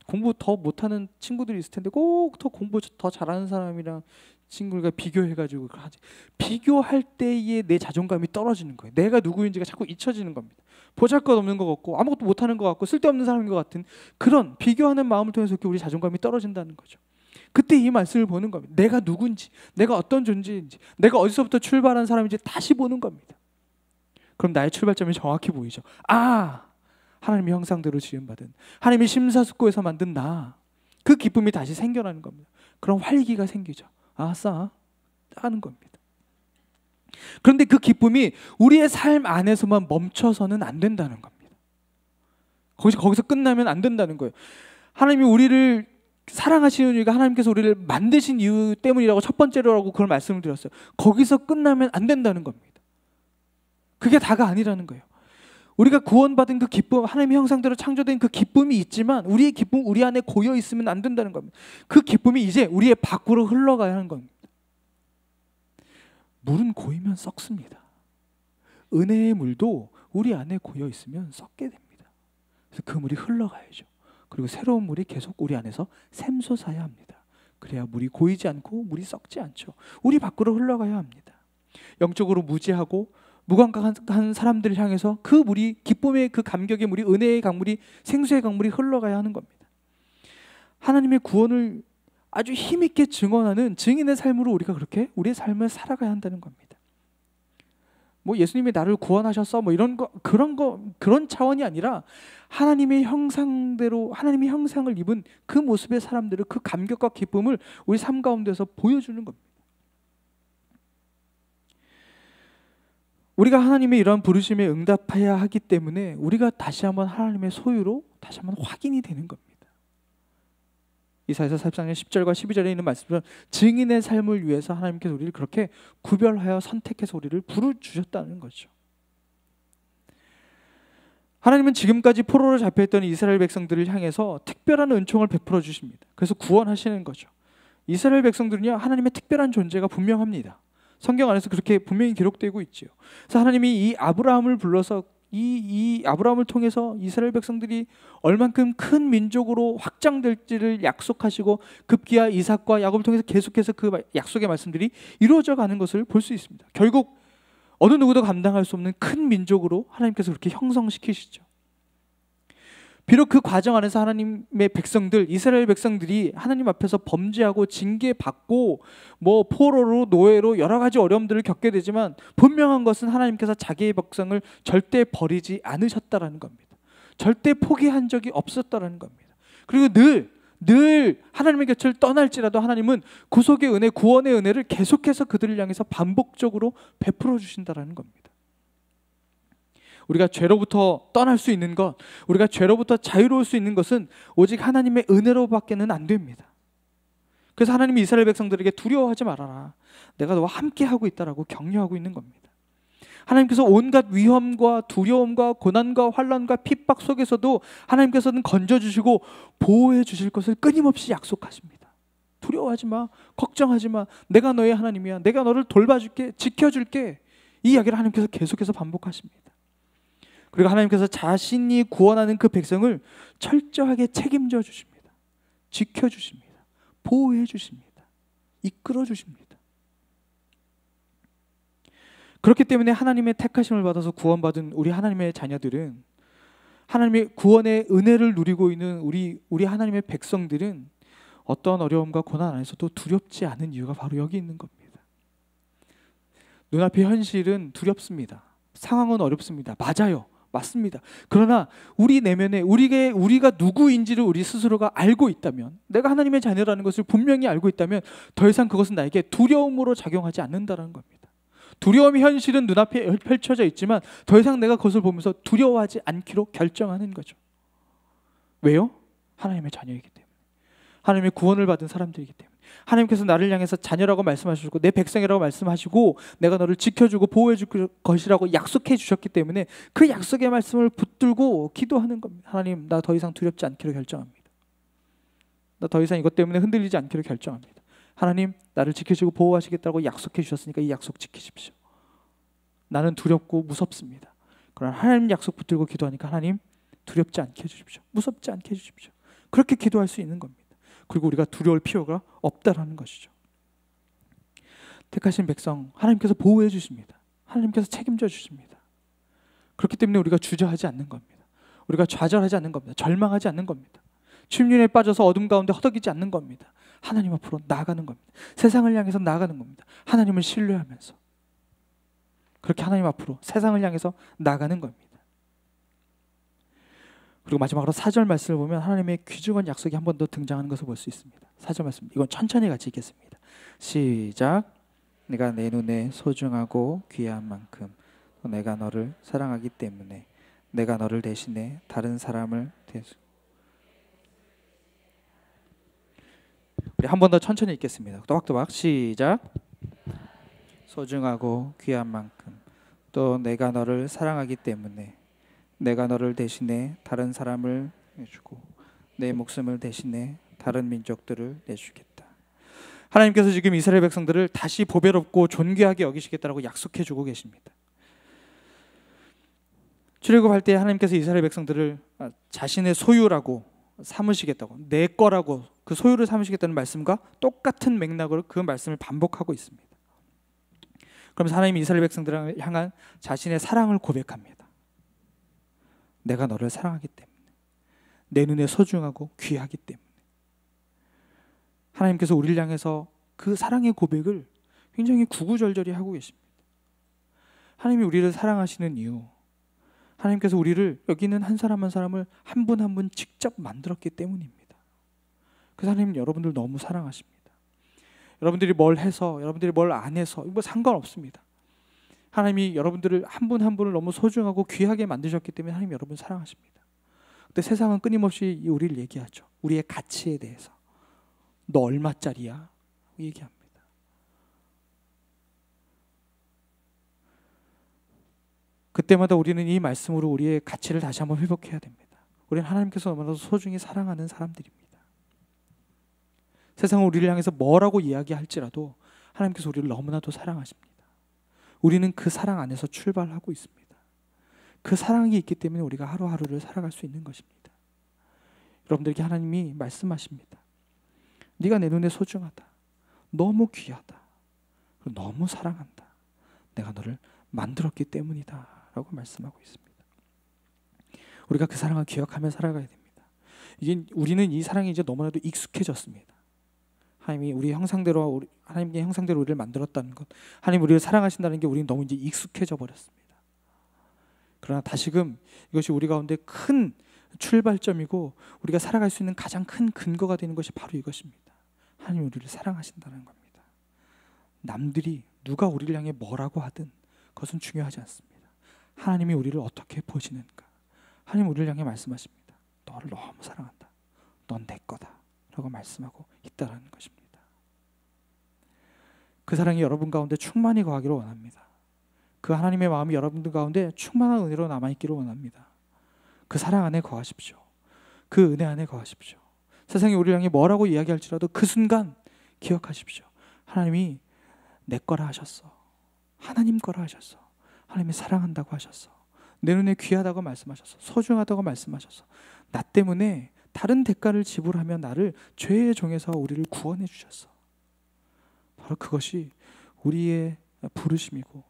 [SPEAKER 2] 공부 더 못하는 친구들이 있을 텐데 꼭 더 공부 더 잘하는 사람이랑 친구가 비교해가지고 하지. 비교할 때에 내 자존감이 떨어지는 거예요. 내가 누구인지가 자꾸 잊혀지는 겁니다. 보잘것없는 것 같고 아무것도 못하는 것 같고 쓸데없는 사람인 것 같은 그런 비교하는 마음을 통해서 이렇게 우리 자존감이 떨어진다는 거죠. 그때 이 말씀을 보는 겁니다. 내가 누군지, 내가 어떤 존재인지, 내가 어디서부터 출발한 사람인지 다시 보는 겁니다. 그럼 나의 출발점이 정확히 보이죠. 하나님의 형상대로 지음받은, 하나님의 심사숙고해서 만든 나, 그 기쁨이 다시 생겨나는 겁니다. 그럼 활기가 생기죠. 아싸 하는 겁니다. 그런데 그 기쁨이 우리의 삶 안에서만 멈춰서는 안 된다는 겁니다. 거기서 끝나면 안 된다는 거예요. 하나님이 우리를 사랑하시는 이유가 하나님께서 우리를 만드신 이유 때문이라고 첫 번째로라고 그걸 말씀을 드렸어요. 거기서 끝나면 안 된다는 겁니다. 그게 다가 아니라는 거예요. 우리가 구원받은 그 기쁨, 하나님의 형상대로 창조된 그 기쁨이 있지만 우리의 기쁨 우리 안에 고여 있으면 안 된다는 겁니다. 그 기쁨이 이제 우리의 밖으로 흘러가야 하는 겁니다. 물은 고이면 썩습니다. 은혜의 물도 우리 안에 고여 있으면 썩게 됩니다. 그래서 그 물이 흘러가야죠. 그리고 새로운 물이 계속 우리 안에서 샘솟아야 합니다. 그래야 물이 고이지 않고 물이 썩지 않죠. 우리 밖으로 흘러가야 합니다. 영적으로 무지하고 무감각한 사람들을 향해서 그 물이, 기쁨의 그 감격의 물이, 은혜의 강물이, 생수의 강물이 흘러가야 하는 겁니다. 하나님의 구원을 아주 힘있게 증언하는 증인의 삶으로 우리가 그렇게 우리의 삶을 살아가야 한다는 겁니다. 뭐 예수님이 나를 구원하셨어 뭐 이런 거 그런 차원이 아니라 하나님의 형상대로 하나님의 형상을 입은 그 모습의 사람들을, 그 감격과 기쁨을 우리 삶 가운데서 보여주는 겁니다. 우리가 하나님의 이러한 부르심에 응답해야 하기 때문에 우리가 다시 한번 하나님의 소유로 다시 한번 확인이 되는 겁니다. 이사야서 44장 10절과 12절에 있는 말씀처럼 증인의 삶을 위해서 하나님께서 우리를 그렇게 구별하여 선택해서 우리를 부르주셨다는 거죠. 하나님은 지금까지 포로로 잡혀있던 이스라엘 백성들을 향해서 특별한 은총을 베풀어 주십니다. 그래서 구원하시는 거죠. 이스라엘 백성들은요, 하나님의 특별한 존재가 분명합니다. 성경 안에서 그렇게 분명히 기록되고 있죠. 그래서 하나님이 이 아브라함을 불러서 이 아브라함을 통해서 이스라엘 백성들이 얼만큼 큰 민족으로 확장될지를 약속하시고 급기야 이삭과 야곱을 통해서 계속해서 그 약속의 말씀들이 이루어져 가는 것을 볼 수 있습니다. 결국 어느 누구도 감당할 수 없는 큰 민족으로 하나님께서 그렇게 형성시키시죠. 비록 그 과정 안에서 하나님의 백성들, 이스라엘 백성들이 하나님 앞에서 범죄하고 징계받고 뭐 포로로 노예로 여러 가지 어려움들을 겪게 되지만 분명한 것은 하나님께서 자기의 백성을 절대 버리지 않으셨다라는 겁니다. 절대 포기한 적이 없었다라는 겁니다. 그리고 늘 하나님의 곁을 떠날지라도 하나님은 구속의 은혜, 구원의 은혜를 계속해서 그들을 향해서 반복적으로 베풀어 주신다라는 겁니다. 우리가 죄로부터 떠날 수 있는 것, 우리가 죄로부터 자유로울 수 있는 것은 오직 하나님의 은혜로밖에는 안 됩니다. 그래서 하나님이 이스라엘 백성들에게 두려워하지 말아라, 내가 너와 함께 하고 있다라고 격려하고 있는 겁니다. 하나님께서 온갖 위험과 두려움과 고난과 환난과 핍박 속에서도 하나님께서는 건져주시고 보호해 주실 것을 끊임없이 약속하십니다. 두려워하지 마, 걱정하지 마, 내가 너의 하나님이야, 내가 너를 돌봐줄게, 지켜줄게, 이 이야기를 하나님께서 계속해서 반복하십니다. 그리고 하나님께서 자신이 구원하는 그 백성을 철저하게 책임져 주십니다. 지켜주십니다. 보호해 주십니다. 이끌어 주십니다. 그렇기 때문에 하나님의 택하심을 받아서 구원받은 우리 하나님의 자녀들은, 하나님의 구원의 은혜를 누리고 있는 우리 하나님의 백성들은 어떤 어려움과 고난 안에서도 두렵지 않은 이유가 바로 여기 있는 겁니다. 눈앞의 현실은 두렵습니다. 상황은 어렵습니다. 맞아요. 맞습니다. 그러나 우리 내면에 우리가 누구인지를 우리 스스로가 알고 있다면, 내가 하나님의 자녀라는 것을 분명히 알고 있다면 더 이상 그것은 나에게 두려움으로 작용하지 않는다는 겁니다. 두려움의 현실은 눈앞에 펼쳐져 있지만 더 이상 내가 그것을 보면서 두려워하지 않기로 결정하는 거죠. 왜요? 하나님의 자녀이기 때문에, 하나님의 구원을 받은 사람들이기 때문에. 하나님께서 나를 향해서 자녀라고 말씀하시고 내 백성이라고 말씀하시고 내가 너를 지켜주고 보호해 줄 것이라고 약속해 주셨기 때문에 그 약속의 말씀을 붙들고 기도하는 겁니다. 하나님, 나 더 이상 두렵지 않기로 결정합니다. 나 더 이상 이것 때문에 흔들리지 않기로 결정합니다. 하나님, 나를 지켜주고 보호하시겠다고 약속해 주셨으니까 이 약속 지키십시오. 나는 두렵고 무섭습니다. 그러나 하나님 약속 붙들고 기도하니까 하나님, 두렵지 않게 해주십시오. 무섭지 않게 해주십시오. 그렇게 기도할 수 있는 겁니다. 그리고 우리가 두려울 필요가 없다라는 것이죠. 택하신 백성 하나님께서 보호해 주십니다. 하나님께서 책임져 주십니다. 그렇기 때문에 우리가 주저하지 않는 겁니다. 우리가 좌절하지 않는 겁니다. 절망하지 않는 겁니다. 침륜에 빠져서 어둠 가운데 허덕이지 않는 겁니다. 하나님 앞으로 나아가는 겁니다. 세상을 향해서 나아가는 겁니다. 하나님을 신뢰하면서 그렇게 하나님 앞으로 세상을 향해서 나아가는 겁니다. 그리고 마지막으로 4절 말씀을 보면 하나님의 귀중한 약속이 한 번 더 등장하는 것을 볼 수 있습니다. 4절 말씀, 이건 천천히 같이 읽겠습니다. 시작. 내가 내 눈에 소중하고 귀한 만큼 내가 너를 사랑하기 때문에 내가 너를 대신해 다른 사람을 대주고. 우리 한 번 더 천천히 읽겠습니다. 또박또박 시작. 소중하고 귀한 만큼 또 내가 너를 사랑하기 때문에 내가 너를 대신해 다른 사람을 내주고 내 목숨을 대신해 다른 민족들을 내주겠다. 하나님께서 지금 이스라엘 백성들을 다시 보배롭고 존귀하게 여기시겠다라고 약속해 주고 계십니다. 출애굽할 때 하나님께서 이스라엘 백성들을 자신의 소유라고 삼으시겠다고, 내 거라고 그 소유를 삼으시겠다는 말씀과 똑같은 맥락으로 그 말씀을 반복하고 있습니다. 그러면서 하나님이 이스라엘 백성들을 향한 자신의 사랑을 고백합니다. 내가 너를 사랑하기 때문에, 내 눈에 소중하고 귀하기 때문에. 하나님께서 우리를 향해서 그 사랑의 고백을 굉장히 구구절절히 하고 계십니다. 하나님이 우리를 사랑하시는 이유, 하나님께서 우리를, 여기 있는 한 사람 한 사람을 한 분 한 분 직접 만들었기 때문입니다. 그래서 하나님 여러분들 너무 사랑하십니다. 여러분들이 뭘 해서, 여러분들이 뭘 안 해서 뭐 상관없습니다. 하나님이 여러분들을 한 분 한 분을 너무 소중하고 귀하게 만드셨기 때문에 하나님 여러분 사랑하십니다. 근데 세상은 끊임없이 우리를 얘기하죠. 우리의 가치에 대해서. 너 얼마짜리야? 얘기합니다. 그때마다 우리는 이 말씀으로 우리의 가치를 다시 한번 회복해야 됩니다. 우리는 하나님께서 너무나도 소중히 사랑하는 사람들입니다. 세상은 우리를 향해서 뭐라고 이야기할지라도 하나님께서 우리를 너무나도 사랑하십니다. 우리는 그 사랑 안에서 출발하고 있습니다. 그 사랑이 있기 때문에 우리가 하루하루를 살아갈 수 있는 것입니다. 여러분들에게 하나님이 말씀하십니다. 네가 내 눈에 소중하다. 너무 귀하다. 너무 사랑한다. 내가 너를 만들었기 때문이다 라고 말씀하고 있습니다. 우리가 그 사랑을 기억하며 살아가야 됩니다. 우리는 이 사랑이 이제 너무나도 익숙해졌습니다. 하나님이 우리 형상대로, 하나님의 형상대로 우리를 만들었다는 것, 하나님 우리를 사랑하신다는 게 우리는 너무 이제 익숙해져 버렸습니다. 그러나 다시금 이것이 우리 가운데 큰 출발점이고 우리가 살아갈 수 있는 가장 큰 근거가 되는 것이 바로 이것입니다. 하나님 우리를 사랑하신다는 겁니다. 남들이 누가 우리를 향해 뭐라고 하든 그것은 중요하지 않습니다. 하나님이 우리를 어떻게 보시는가. 하나님 우리를 향해 말씀하십니다. 너를 너무 사랑한다. 넌 내 거다 라고 말씀하고 있다는 것입니다. 그 사랑이 여러분 가운데 충만히 거하기를 원합니다. 그 하나님의 마음이 여러분들 가운데 충만한 은혜로 남아있기를 원합니다. 그 사랑 안에 거하십시오. 그 은혜 안에 거하십시오. 세상이 우리를 향해 뭐라고 이야기할지라도 그 순간 기억하십시오. 하나님이 내 거라 하셨어. 하나님 거라 하셨어. 하나님이 사랑한다고 하셨어. 내 눈에 귀하다고 말씀하셨어. 소중하다고 말씀하셨어. 나 때문에 다른 대가를 지불하며 나를 죄의 종에서 우리를 구원해 주셨어. 바로 그것이 우리의 부르심이고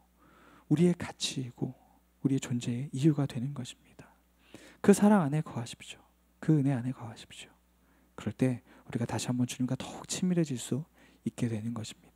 [SPEAKER 2] 우리의 가치이고 우리의 존재의 이유가 되는 것입니다. 그 사랑 안에 거하십시오. 그 은혜 안에 거하십시오. 그럴 때 우리가 다시 한번 주님과 더욱 친밀해질 수 있게 되는 것입니다.